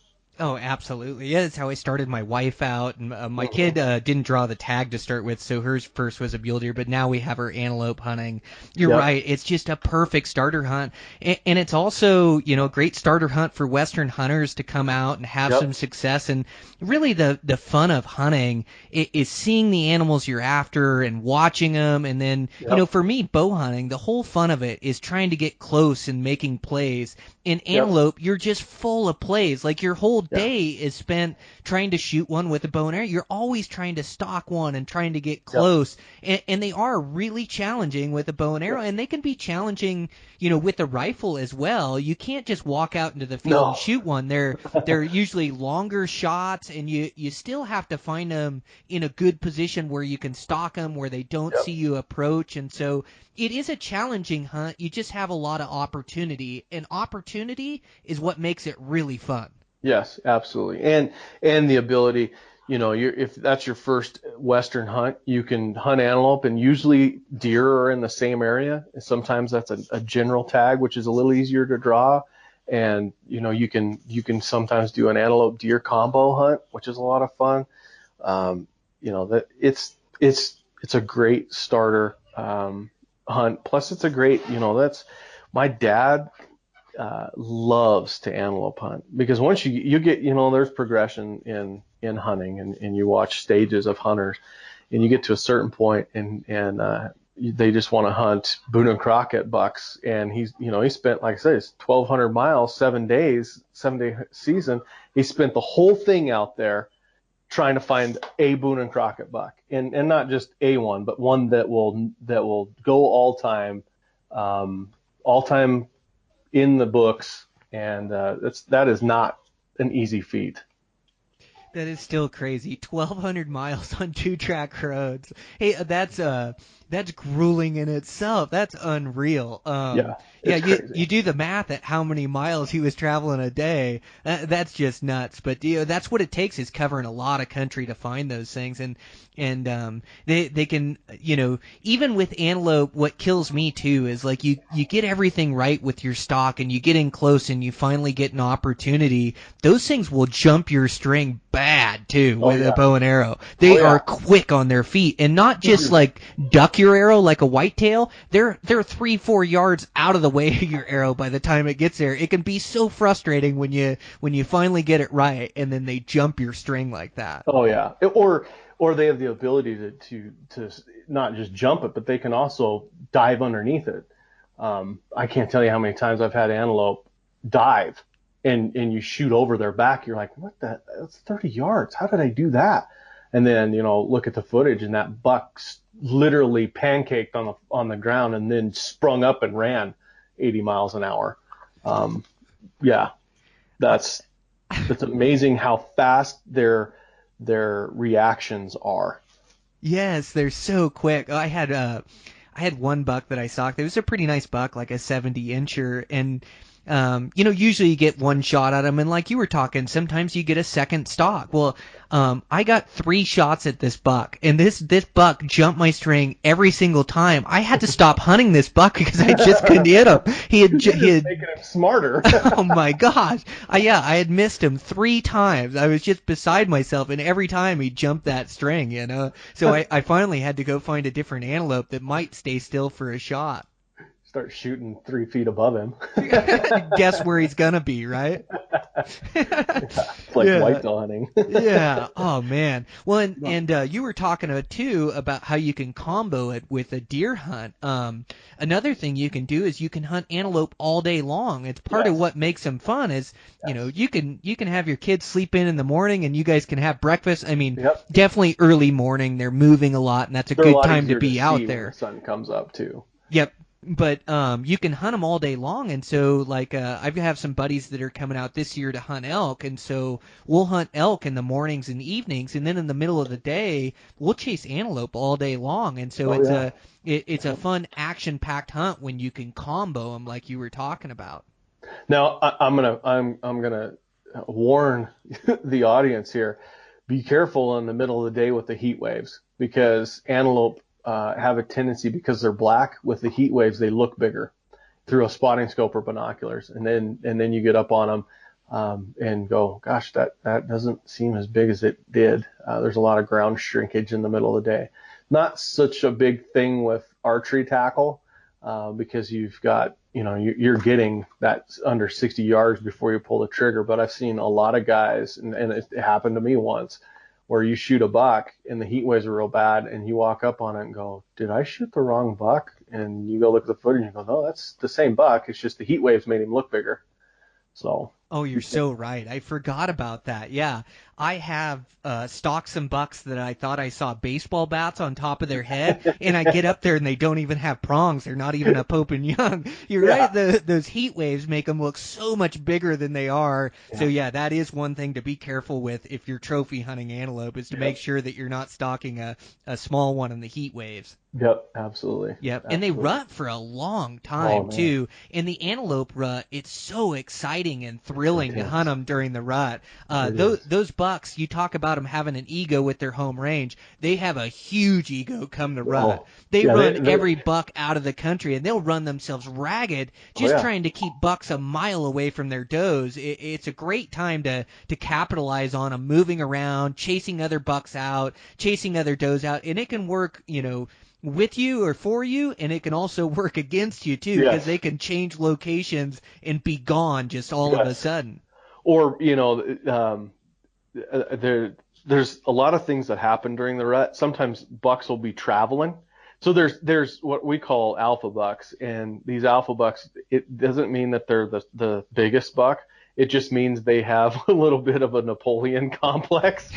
Oh, absolutely. Yeah, that's how I started my wife out. And my kid didn't draw the tag to start with, so hers first was a mule deer, but now we have her antelope hunting. You're right. It's just a perfect starter hunt. And it's also, a great starter hunt for Western hunters to come out and have some success. And really the fun of hunting is seeing the animals you're after and watching them. And then, for me, bow hunting, the whole fun of it is trying to get close and making plays. In antelope, you're just full of plays. Like your whole day is spent trying to shoot one with a bow and arrow. You're always trying to stalk one and trying to get close, and they are really challenging with a bow and arrow, and they can be challenging, with a rifle as well. You can't just walk out into the field and shoot one. They're usually longer shots, and you still have to find them in a good position where you can stalk them, where they don't see you approach, and so it is a challenging hunt. You just have a lot of opportunity, and opportunity is what makes it really fun. Yes, absolutely. And the ability, if that's your first Western hunt, you can hunt antelope, and usually deer are in the same area. Sometimes that's a general tag, which is a little easier to draw. And, you can sometimes do an antelope deer combo hunt, which is a lot of fun. That it's a great starter, hunt. Plus it's a great, that's my dad loves to antelope hunt, because once you get, there's progression in hunting, and you watch stages of hunters, and you get to a certain point, and they just want to hunt Boone and Crockett bucks. And he spent, like I said, it's 1,200 miles, 7 day season. He spent the whole thing out there trying to find a Boone and Crockett buck, and not just a one, but one that will go all time in the books. And that is not an easy feat. That is still crazy. 1,200 miles on 2-track roads. Hey, that's grueling in itself. That's unreal. You do the math at how many miles he was traveling a day. That's just nuts. But that's what it takes, is covering a lot of country to find those things. And they can, even with antelope, what kills me too is like you get everything right with your stock, and you get in close, and you finally get an opportunity. Those things will jump your string bad too with a bow and arrow. They are quick on their feet, and not just like duck your arrow like a whitetail. They're 3-4 yards out of the way of your arrow by the time it gets there. It can be so frustrating when you finally get it right, and then they jump your string like that. Oh yeah, or they have the ability to not just jump it, but they can also dive underneath it. I can't tell you how many times I've had antelope dive, and you shoot over their back. You're like, what the? That's 30 yards. How did I do that? And then, look at the footage, and that buck literally pancaked on the ground, and then sprung up and ran 80 miles an hour. That's amazing how fast their reactions are. Yes, they're so quick. I had one buck that I stalked. It was a pretty nice buck, like a 70-incher, and usually you get one shot at him, and like you were talking, sometimes you get a second stalk. Well, I got 3 shots at this buck, and this buck jumped my string every single time. I had to stop hunting this buck because I just couldn't hit him. He had making him smarter. Oh my gosh! I had missed him 3 times. I was just beside myself, and every time he jumped that string, So I finally had to go find a different antelope that might stay still for a shot. Start shooting 3 feet above him. Guess where he's gonna be, right? It's like whitetail hunting. Yeah. Oh man. Well, and you were talking too about how you can combo it with a deer hunt. Another thing you can do is you can hunt antelope all day long. It's part of what makes them fun. Is you can have your kids sleep in the morning, and you guys can have breakfast. I mean, definitely early morning. They're moving a lot, and that's a good time to be out there. When the sun comes up too. Yep. But you can hunt them all day long, and so like I have some buddies that are coming out this year to hunt elk, and so we'll hunt elk in the mornings and evenings, and then in the middle of the day we'll chase antelope all day long, and so it's a fun action-packed hunt when you can combo them like you were talking about. Now I'm gonna warn the audience here: be careful in the middle of the day with the heat waves, because antelope have a tendency, because they're black, with the heat waves, they look bigger through a spotting scope or binoculars, and then you get up on them and go, gosh, that doesn't seem as big as it did. There's a lot of ground shrinkage in the middle of the day. Not such a big thing with archery tackle, because you've got, you're getting that under 60 yards before you pull the trigger. But I've seen a lot of guys, and it happened to me once, where you shoot a buck and the heat waves are real bad, and you walk up on it and go, did I shoot the wrong buck? And you go look at the footage and you go, no, that's the same buck. It's just the heat waves made him look bigger. So Oh, you're so right. I forgot about that. Yeah. I have stocks and bucks that I thought I saw baseball bats on top of their head, and I get up there and they don't even have prongs. They're not even a Pope and Young. You're right. Those heat waves make them look so much bigger than they are. Yeah. So, yeah, that is one thing to be careful with if you're trophy hunting antelope, is to make sure that you're not stalking a small one in the heat waves. Yep, absolutely. Yep, and they rut for a long time, too. In the antelope rut, it's so exciting and thrilling to hunt them during the rut. Those bucks, you talk about them having an ego with their home range. They have a huge ego come to rut. They run every buck out of the country, and they'll run themselves ragged just trying to keep bucks a mile away from their does. It's a great time to capitalize on them, moving around, chasing other bucks out, chasing other does out, and it can work, with you or for you, and it can also work against you too, because they can change locations and be gone just all of a sudden. Or there's a lot of things that happen during the rut. Sometimes bucks will be traveling. So there's what we call alpha bucks, and these alpha bucks, it doesn't mean that they're the biggest buck. It just means they have a little bit of a Napoleon complex.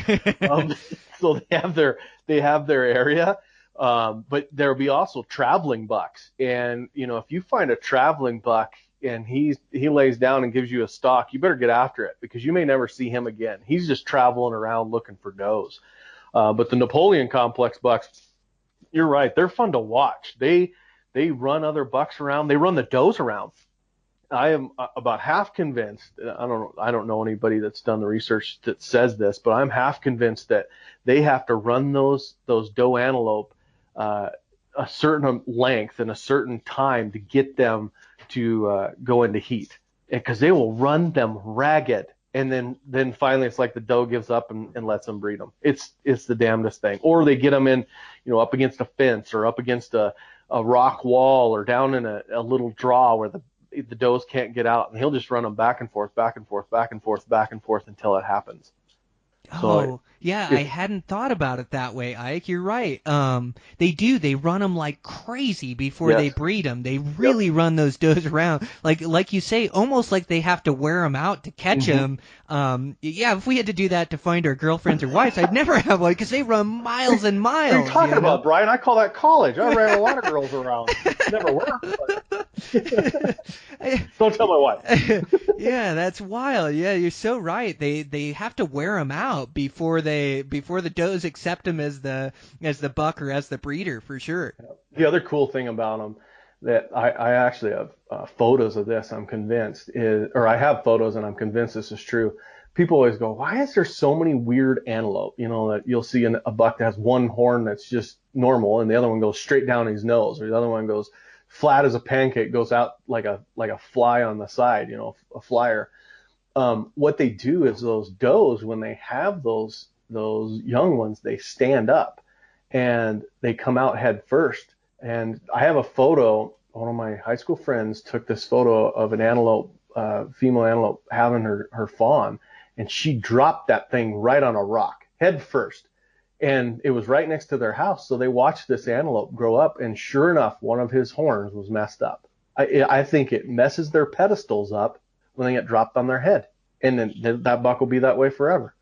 So they have their area. But there'll be also traveling bucks. And, if you find a traveling buck and he lays down and gives you a stalk, you better get after it, because you may never see him again. He's just traveling around looking for does. But the Napoleon complex bucks, you're right. They're fun to watch. They run other bucks around. They run the does around. I am about half convinced. I don't know anybody that's done the research that says this, but I'm half convinced that they have to run those doe antelope a certain length and a certain time to get them to go into heat, because they will run them ragged, and then finally it's like the doe gives up and lets them breed them. It's the damnedest thing. Or they get them in, up against a fence or up against a rock wall or down in a little draw where the does can't get out, and he'll just run them back and forth, back and forth, back and forth, back and forth until it happens. I hadn't thought about it that way, Ike. You're right. They run them like crazy before they breed them. They really run those does around, like you say, almost like they have to wear them out to catch them. If we had to do that to find our girlfriends or wives, I'd never have one, because they run miles and miles. What are you talking about, Brian? I call that college. I ran a lot of girls around. Never wear them. Don't tell my wife. Yeah, that's wild. Yeah, you're so right. They have to wear them out before the does accept them as the buck or as the breeder, for sure. The other cool thing about them that I actually have photos of this, I'm convinced, I have photos and I'm convinced this is true. People always go, why is there so many weird antelope? That you'll see a buck that has one horn that's just normal, and the other one goes straight down his nose, or the other one goes flat as a pancake, goes out like a fly on the side, a flyer. What they do is those does, when they have those young ones, they stand up and they come out head first. And I have a photo. One of my high school friends took this photo of an antelope, female antelope, having her fawn, and she dropped that thing right on a rock head first. And it was right next to their house. So they watched this antelope grow up, and sure enough, one of his horns was messed up. I think it messes their pedestals up when they get dropped on their head. And then that buck will be that way forever.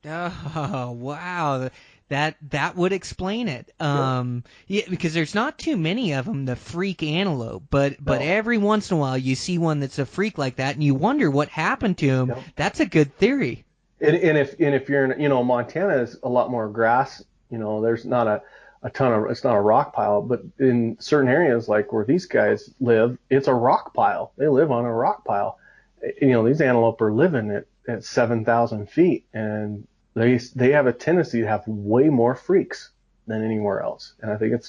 Oh, wow. That would explain it. Because there's not too many of them, the freak antelope, but every once in a while you see one that's a freak like that, and you wonder what happened to him. Yep. That's a good theory. And if you're in, Montana is a lot more grass, there's not a ton of, it's not a rock pile, but in certain areas like where these guys live, it's a rock pile. They live on a rock pile. These antelope are living at 7,000 feet, and they have a tendency to have way more freaks than anywhere else. And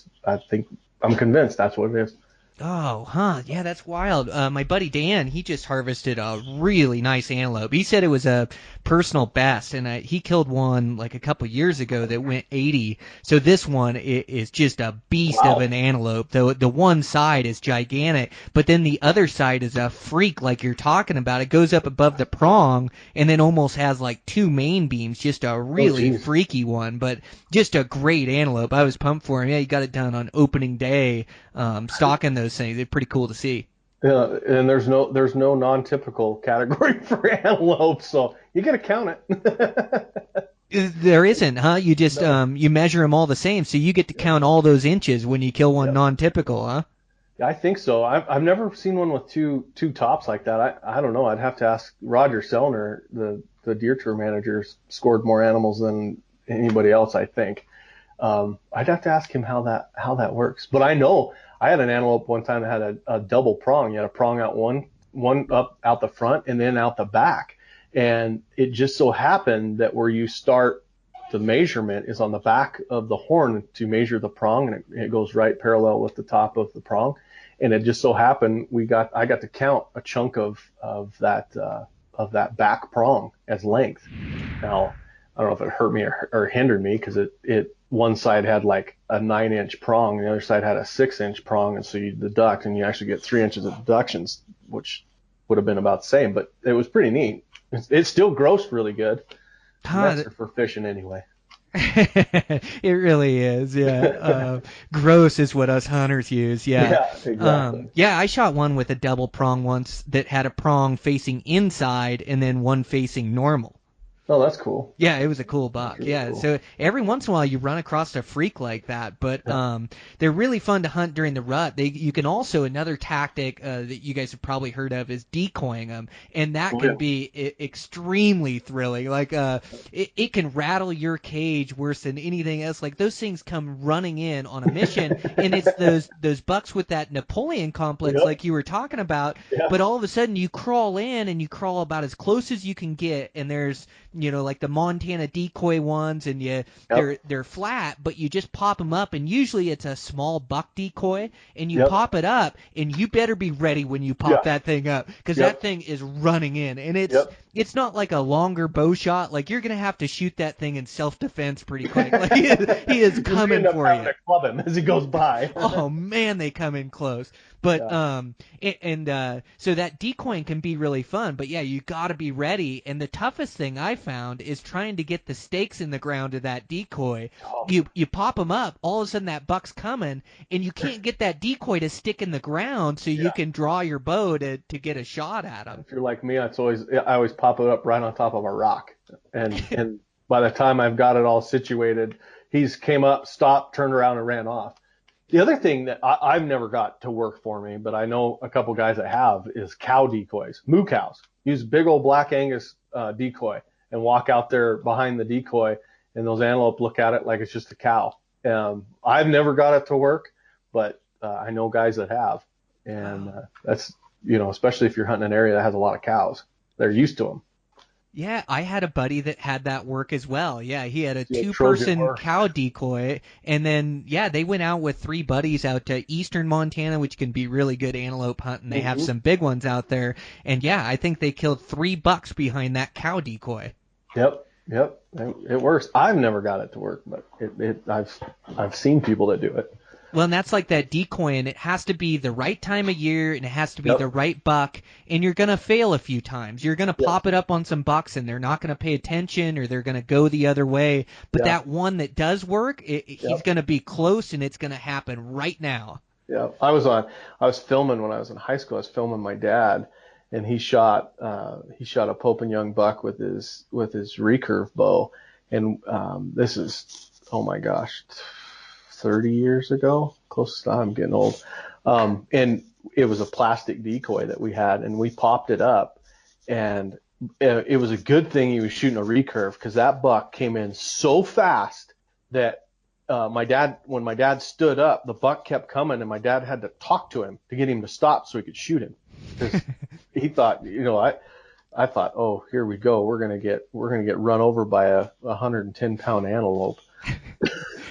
I'm convinced that's what it is. Oh, huh. Yeah, that's wild. My buddy Dan, he just harvested a really nice antelope. He said it was a personal best, and he killed one like a couple years ago that went 80. So this one is just a beast of an antelope. The one side is gigantic, but then the other side is a freak like you're talking about. It goes up above the prong and then almost has like two main beams, just a really freaky one, but just a great antelope. I was pumped for him. Yeah, he got it done on opening day, stalking those things. They're pretty cool to see. And there's no non-typical category for antelope, so you got to count it. There isn't, huh? You just you measure them all the same, so you get to count all those inches when you kill one non-typical, huh? I think so. I've never seen one with two tops like that. I don't know. I'd have to ask Roger Sellner, the deer tour manager, scored more animals than anybody else, I think. I'd have to ask him how that works. But I know I had an antelope one time that had a double prong. You had a prong out one up out the front and then out the back. And it just so happened that where you start the measurement is on the back of the horn to measure the prong, and it goes right parallel with the top of the prong. And it just so happened I got to count a chunk of that back prong as length. Now, I don't know if it hurt me or hindered me, because it one side had like a 9-inch prong, and the other side had a 6-inch prong, and so you deduct, and you actually get 3 inches of deductions, which would have been about the same, but it was pretty neat. It still grossed really good. That's for fishing anyway. It really is, yeah. Gross is what us hunters use, yeah. Yeah, exactly. I shot one with a double prong once that had a prong facing inside and then one facing normal. Oh, that's cool. Yeah, it was a cool buck. Really yeah, cool. So every once in a while you run across a freak like that, but they're really fun to hunt during the rut. You can also, another tactic that you guys have probably heard of is decoying them, and that can be extremely thrilling. Like it can rattle your cage worse than anything else. Like those things come running in on a mission, and it's those bucks with that Napoleon complex like you were talking about. Yep. But all of a sudden you crawl in and you crawl about as close as you can get, and there's like the Montana decoy ones, and they're flat, but you just pop them up, and usually it's a small buck decoy, and you pop it up, and you better be ready when you pop that thing up, because that thing is running in, and it's not like a longer bow shot. Like, you're gonna have to shoot that thing in self-defense pretty quick. Like he is coming for you. To club him as he goes by. Oh man, they come in close. But so that decoying can be really fun, but yeah, you got to be ready. And the toughest thing I found is trying to get the stakes in the ground of that decoy. You pop them up, all of a sudden that buck's coming, and you can't get that decoy to stick in the ground so you can draw your bow to get a shot at him. If you're like me, I always pop it up right on top of a rock, and by the time I've got it all situated, he's came up, stopped, turned around, and ran off. The other thing that I've never got to work for me, but I know a couple guys that have, is cow decoys, moo cows. Use big old black Angus decoy and walk out there behind the decoy, and those antelope look at it like it's just a cow. I've never got it to work, but I know guys that have, and that's, especially if you're hunting an area that has a lot of cows, they're used to them. Yeah, I had a buddy that had that work as well. Yeah, he had a 2-person cow decoy, and then, they went out with 3 buddies out to eastern Montana, which can be really good antelope hunting. They have some big ones out there, and I think they killed 3 bucks behind that cow decoy. Yep, it works. I've never got it to work, but I've seen people that do it. Well, and that's like that decoy, and it has to be the right time of year, and it has to be the right buck, and you're going to fail a few times. You're going to pop it up on some bucks, and they're not going to pay attention, or they're going to go the other way. But that one that does work, he's going to be close, and it's going to happen right now. Yeah, I was filming when I was in high school. I was filming my dad, and he shot a Pope and Young buck with his recurve bow, and this is, oh my gosh, 30 years ago, close to, I'm getting old. And it was a plastic decoy that we had, and we popped it up, and it was a good thing he was shooting a recurve, because that buck came in so fast that when my dad stood up, the buck kept coming, and my dad had to talk to him to get him to stop so he could shoot him, because he thought, I thought, oh, here we go, we're gonna get run over by a 110-pound antelope.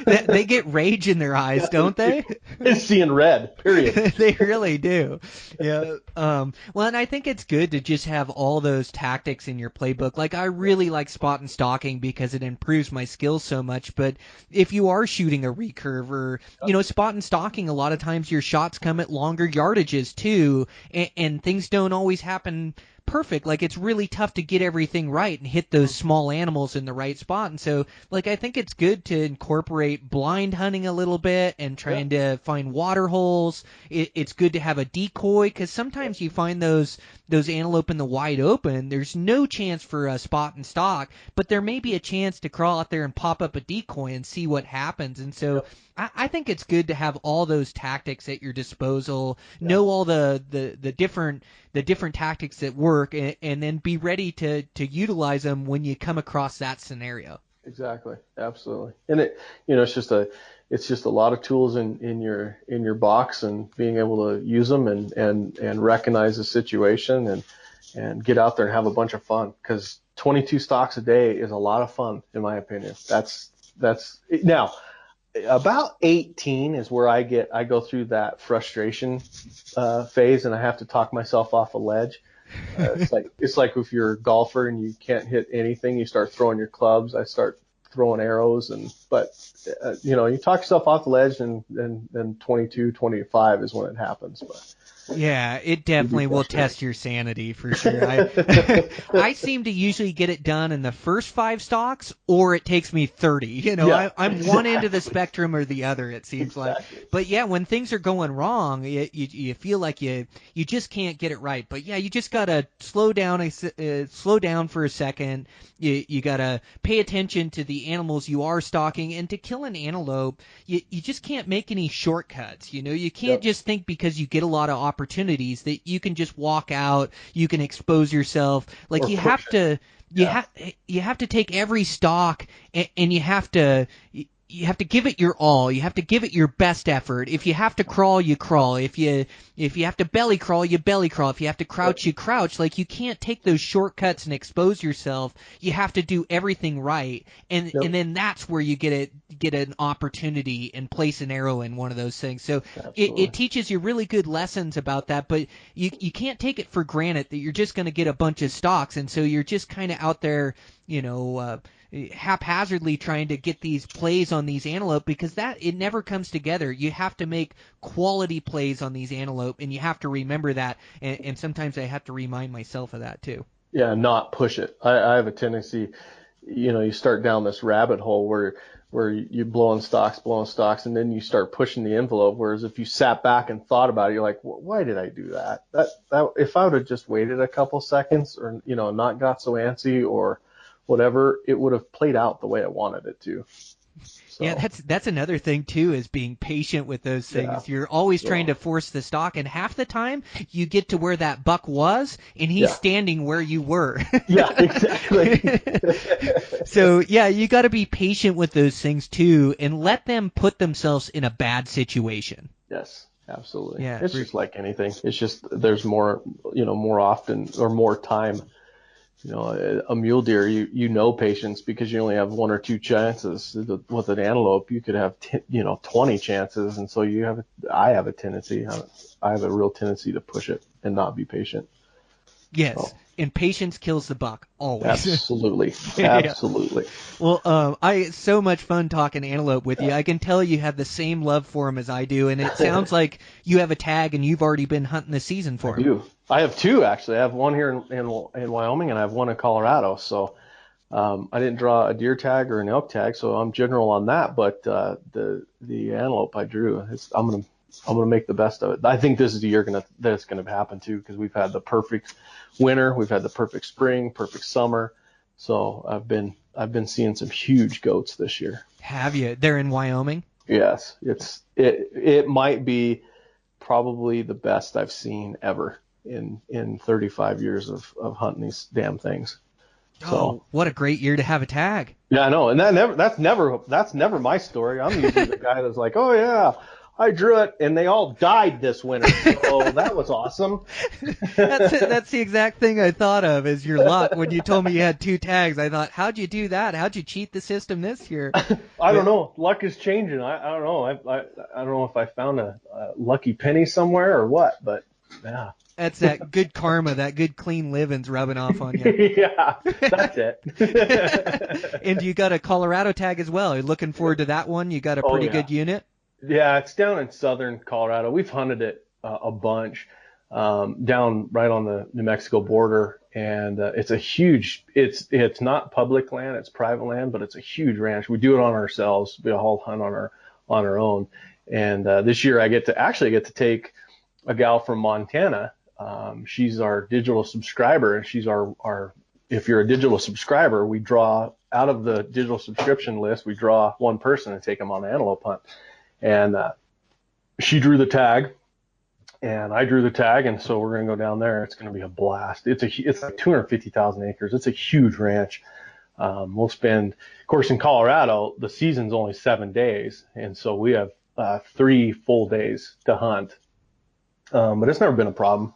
They get rage in their eyes, don't they? It's seeing red, period. They really do. Yeah. Well, and I think it's good to just have all those tactics in your playbook. Like, I really like spot and stalking because it improves my skills so much. But if you are shooting a recurve or, spot and stalking, a lot of times your shots come at longer yardages too, and things don't always happen perfect. Like, it's really tough to get everything right and hit those small animals in the right spot. And so, like, I think it's good to incorporate blind hunting a little bit and trying to find water holes. It's good to have a decoy, because sometimes you find those antelope in the wide open. There's no chance for a spot and stalk, but there may be a chance to crawl out there and pop up a decoy and see what happens. And so I think it's good to have all those tactics at your disposal, know all the different tactics that work, and then be ready to utilize them when you come across that scenario. Exactly. Absolutely. And it's just a lot of tools in your box, and being able to use them and recognize the situation and get out there and have a bunch of fun, because 22 stalks a day is a lot of fun, in my opinion. That's now about 18 is where I go through that frustration phase, and I have to talk myself off a ledge. It's like if you're a golfer and you can't hit anything, you start throwing your clubs. I start throwing arrows, but you talk yourself off the ledge, and then 22, 25 is when it happens. But yeah, it definitely will test your sanity for sure. I seem to usually get it done in the first 5 stalks, or it takes me 30. I'm one end of the spectrum or the other, it seems like. But yeah, when things are going wrong, you feel like you just can't get it right. But yeah, you just gotta slow down for a second. You gotta pay attention to the animals you are stalking, and to kill an antelope, you just can't make any shortcuts. You can't just think because you get a lot of opportunities that you can just walk out, you can expose yourself. Like, you have to take every stalk, and you have to give it your all. You have to give it your best effort. If you have to crawl, you crawl. If you have to belly crawl, you belly crawl. If you have to crouch, you crouch. Like, you can't take those shortcuts and expose yourself. You have to do everything right, and then that's where you get an opportunity and place an arrow in one of those things. So it teaches you really good lessons about that, but you can't take it for granted that you're just going to get a bunch of stalks, and so you're just kind of out there, haphazardly trying to get these plays on these antelope, because it never comes together. You have to make quality plays on these antelope, and you have to remember that, and sometimes I have to remind myself of that too. Yeah, not push it. I have a tendency, you start down this rabbit hole where you blowing stocks, and then you start pushing the envelope. Whereas if you sat back and thought about it, you're like, why did I do that? That if I would have just waited a couple seconds, or not got so antsy or whatever, it would have played out the way I wanted it to. So. Yeah, that's another thing too, is being patient with those things. Yeah. You're always trying to force the stalk, and half the time you get to where that buck was, and he's standing where you were. Yeah, exactly. So yeah, you got to be patient with those things too, and let them put themselves in a bad situation. Yes, absolutely. Yeah, it's just like anything. It's just there's more often, or more time. A mule deer, patience, because you only have 1 or 2 chances. With an antelope, you could have 20 chances, and so I have a real tendency to push it and not be patient. Yes, so. And patience kills the buck, always. Absolutely. Well, it's so much fun talking antelope with you. I can tell you have the same love for them as I do, and it sounds like you have a tag and you've already been hunting the season for them. I do. I have 2, actually. I have one here in Wyoming, and I have one in Colorado. So I didn't draw a deer tag or an elk tag, so I'm general on that. But the antelope I drew, I'm gonna make the best of it. I think this is the year that it's gonna happen too, because we've had the perfect winter, we've had the perfect spring, perfect summer. So I've been seeing some huge goats this year. Have you? They're in Wyoming? Yes, it might be probably the best I've seen ever in 35 years of hunting these damn things. So, what a great year to have a tag. Yeah, I know. And that's never my story. I'm usually the guy that's like, oh yeah, I drew it and they all died this winter. So that was awesome. That's the exact thing I thought of as your luck. When you told me you had 2 tags, I thought, how'd you do that? How'd you cheat the system this year? I don't know. Luck is changing. I don't know. I don't know if I found a lucky penny somewhere or what, but yeah. That's that good karma, that good clean living's rubbing off on you. Yeah, that's it. And you got a Colorado tag as well. Are you looking forward to that one? You got a pretty good unit? Yeah, it's down in southern Colorado. We've hunted it a bunch. down right on the New Mexico border. And it's a huge, it's not public land, it's private land, but it's a huge ranch. We do it on ourselves. We all hunt on our own. And this year I get to take a gal from Montana. She's our digital subscriber, and she's our if you're a digital subscriber, we draw out of the digital subscription list, we draw one person and take them on the antelope hunt. And she drew the tag, and I drew the tag, and so we're going to go down there. It's going to be a blast. It's like 250,000 acres. It's a huge ranch. We'll spend, of course, in Colorado, the season's only 7 days, and so we have 3 full days to hunt. But it's never been a problem,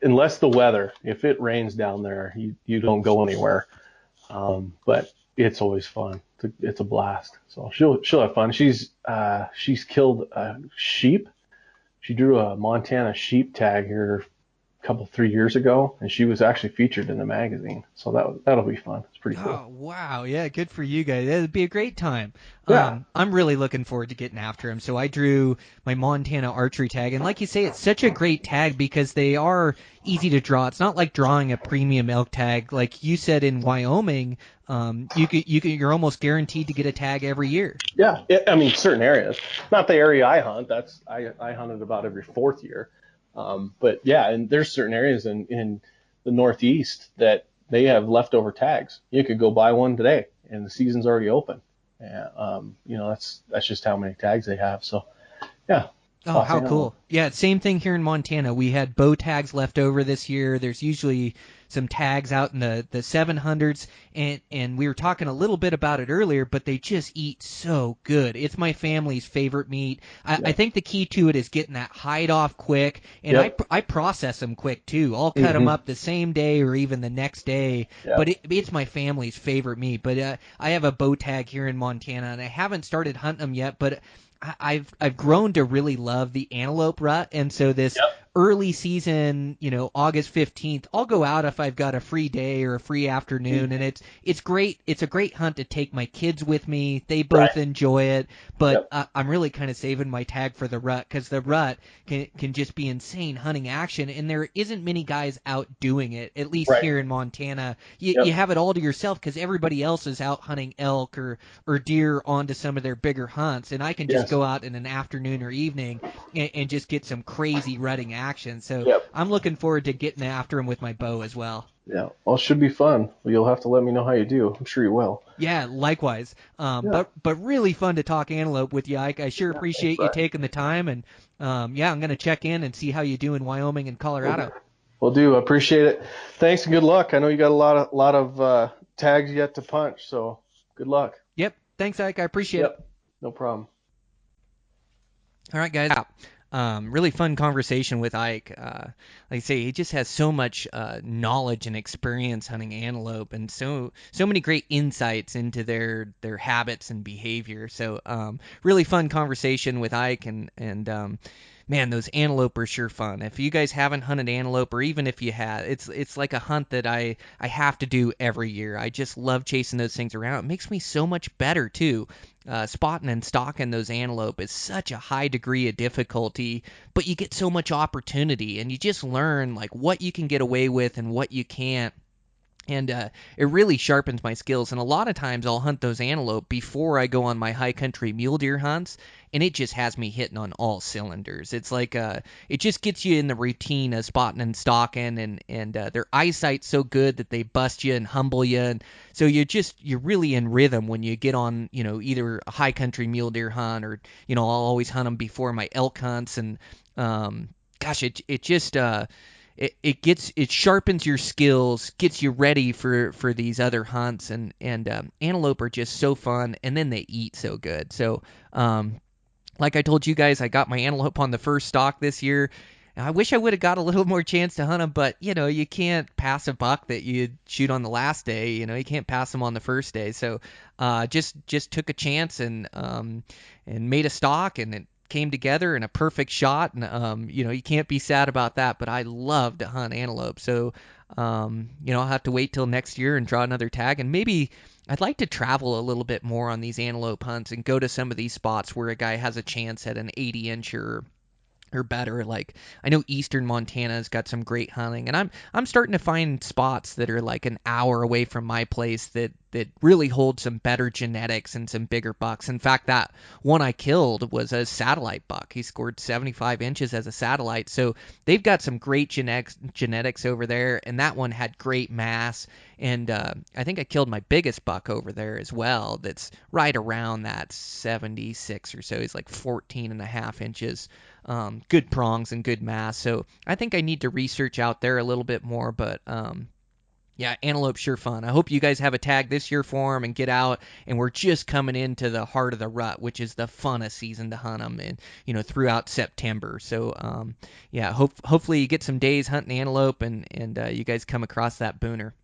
unless the weather, if it rains down there, you don't go anywhere. But it's always fun. It's a blast. So she'll have fun. She's killed a sheep. She drew a Montana sheep tag here a 3 years ago, and she was actually featured in the magazine. So that'll be fun. It's pretty cool. Oh, wow. Yeah, good for you guys. It'd be a great time. Yeah. I'm really looking forward to getting after him. So I drew my Montana archery tag, and like you say, it's such a great tag because they are easy to draw. It's not like drawing a premium elk tag. Like you said in Wyoming, you're almost guaranteed to get a tag every year. Yeah, certain areas. Not the area I hunt. I hunted about every 4th year. But yeah, and there's certain areas in the Northeast that they have leftover tags. You could go buy one today, and the season's already open. And that's just how many tags they have. So yeah. Oh, how cool. Yeah, same thing here in Montana. We had bow tags left over this year. There's usually some tags out in the 700s, and we were talking a little bit about it earlier, but they just eat so good. It's my family's favorite meat. I think the key to it is getting that hide off quick, and I process them quick too. I'll cut them up the same day or even the next day, but it's my family's favorite meat. But I have a bow tag here in Montana, and I haven't started hunting them yet, but I've grown to really love the antelope rut, and so this early season, August 15th, I'll go out if I've got a free day or a free afternoon, and it's great. It's a great hunt to take my kids with me. They both enjoy it, but I'm really kind of saving my tag for the rut because the rut can just be insane hunting action, and there isn't many guys out doing it, at least here in Montana. You have it all to yourself because everybody else is out hunting elk or deer onto some of their bigger hunts, and I can just go out in an afternoon or evening and just get some crazy rutting action. So I'm looking forward to getting after him with my bow as well. Yeah, well, it should be fun. You'll have to let me know how you do. I'm sure you will. Yeah, likewise. But really fun to talk antelope with you, Ike. I sure appreciate you taking the time, and I'm going to check in and see how you do in Wyoming and Colorado. Will do. I appreciate it. Thanks and good luck. I know you got a lot of tags yet to punch, so good luck. Yep. Thanks, Ike. I appreciate it. No problem. All right, guys. Really fun conversation with Ike. Like I say, he just has so much knowledge and experience hunting antelope, and so many great insights into their habits and behavior. So really fun conversation with Ike, and man, those antelope are sure fun. If you guys haven't hunted antelope, or even if you have, it's like a hunt that I have to do every year. I just love chasing those things around. It makes me so much better too. Spotting and stalking those antelope is such a high degree of difficulty, but you get so much opportunity, and you just learn like what you can get away with and what you can't. And it really sharpens my skills. And a lot of times I'll hunt those antelope before I go on my high country mule deer hunts, and it just has me hitting on all cylinders. It's like it just gets you in the routine of spotting and stalking, and their eyesight's so good that they bust you and humble you. And so you're really in rhythm when you get on, either a high country mule deer hunt, or, I'll always hunt them before my elk hunts. And it sharpens your skills, gets you ready for these other hunts, and antelope are just so fun, and then they eat so good. So like I told you guys, I got my antelope on the first stalk this year. I wish I would have got a little more chance to hunt them, but you can't pass a buck that you shoot on the last day. You can't pass them on the first day. So just took a chance and made a stalk, and it came together in a perfect shot, and you can't be sad about that. But I love to hunt antelope, so I'll have to wait till next year and draw another tag, and maybe I'd like to travel a little bit more on these antelope hunts and go to some of these spots where a guy has a chance at an 80-inch or or better. Like, I know eastern Montana's got some great hunting, and I'm starting to find spots that are like an hour away from my place that really hold some better genetics and some bigger bucks. In fact, that one I killed was a satellite buck. He scored 75 inches as a satellite. So they've got some great genetics over there, and that one had great mass. And I think I killed my biggest buck over there as well. That's right around that 76 or so. He's like 14 and a half inches. Good prongs and good mass. So I think I need to research out there a little bit more, but yeah, antelope sure fun. I hope you guys have a tag this year for them and get out. And we're just coming into the heart of the rut, which is the funnest season to hunt them, and throughout September. So yeah, hopefully you get some days hunting antelope, and you guys come across that booner.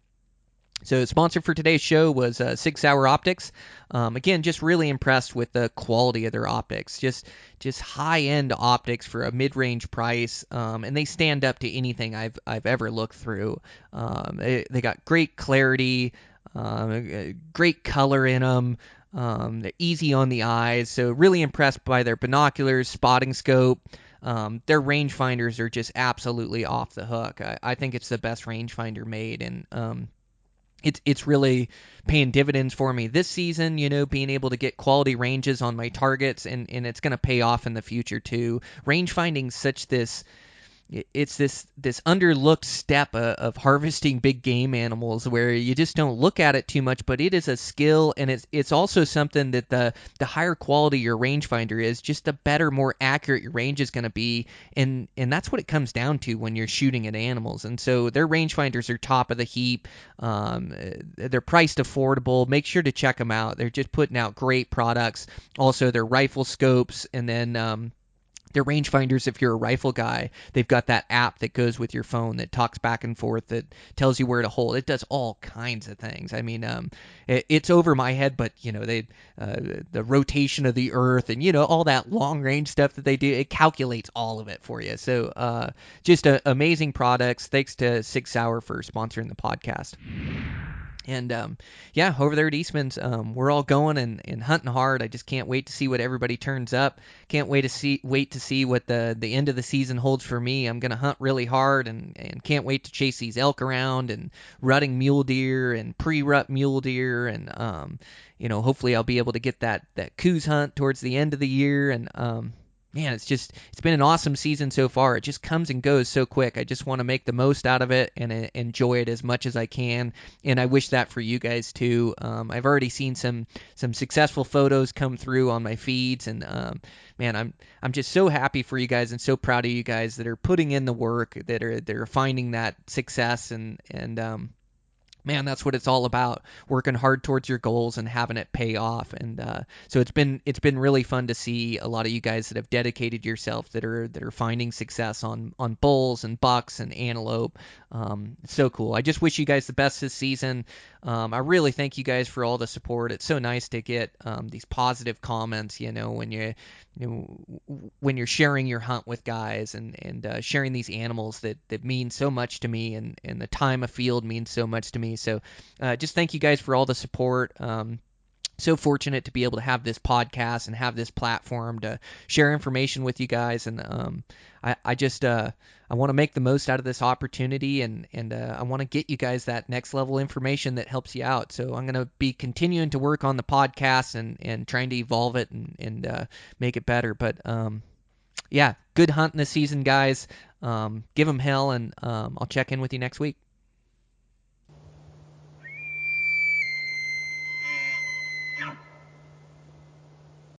So sponsor for today's show was 6 Hour Optics. Again, just really impressed with the quality of their optics. Just high-end optics for a mid-range price, and they stand up to anything I've ever looked through. They got great clarity, great color in them. They're easy on the eyes, so really impressed by their binoculars, spotting scope. Their rangefinders are just absolutely off the hook. I think it's the best rangefinder made, and it's really paying dividends for me this season, being able to get quality ranges on my targets, and it's going to pay off in the future too. Range finding it's this underlooked step of harvesting big game animals where you just don't look at it too much, but it is a skill, and it's also something that the higher quality your rangefinder is, just the better, more accurate your range is going to be, and that's what it comes down to when you're shooting at animals. And so their rangefinders are top of the heap. They're priced affordable. Make sure to check them out. They're just putting out great products. Also, their rifle scopes, and then their rangefinders, if you're a rifle guy, they've got that app that goes with your phone that talks back and forth, that tells you where to hold. It does all kinds of things. I mean, it's over my head, but the rotation of the earth and all that long range stuff that they do, it calculates all of it for you. So just amazing products. Thanks to 6 Hour for sponsoring the podcast. And yeah, over there at Eastman's, we're all going and hunting hard. I just can't wait to see what everybody turns up. Can't wait to see what the end of the season holds for me. I'm gonna hunt really hard, and can't wait to chase these elk around, and rutting mule deer and pre-rut mule deer, and hopefully I'll be able to get that coos hunt towards the end of the year. And man, it's been an awesome season so far. It just comes and goes so quick. I just want to make the most out of it and enjoy it as much as I can. And I wish that for you guys too. I've already seen some successful photos come through on my feeds, and man, I'm just so happy for you guys and so proud of you guys that are putting in the work, that are finding that success, and man, that's what it's all about, working hard towards your goals and having it pay off. And so it's been really fun to see a lot of you guys that have dedicated yourself, that are finding success on bulls and bucks and antelope. It's so cool. I just wish you guys the best this season. I really thank you guys for all the support. It's so nice to get these positive comments, when you're sharing your hunt with guys, and sharing these animals that mean so much to me, and the time of field means so much to me. So just thank you guys for all the support. So fortunate to be able to have this podcast and have this platform to share information with you guys, and I want to make the most out of this opportunity, and I want to get you guys that next level information that helps you out. So I'm going to be continuing to work on the podcast and trying to evolve it and make it better. But yeah, good hunting this season, guys. Give them hell, and I'll check in with you next week.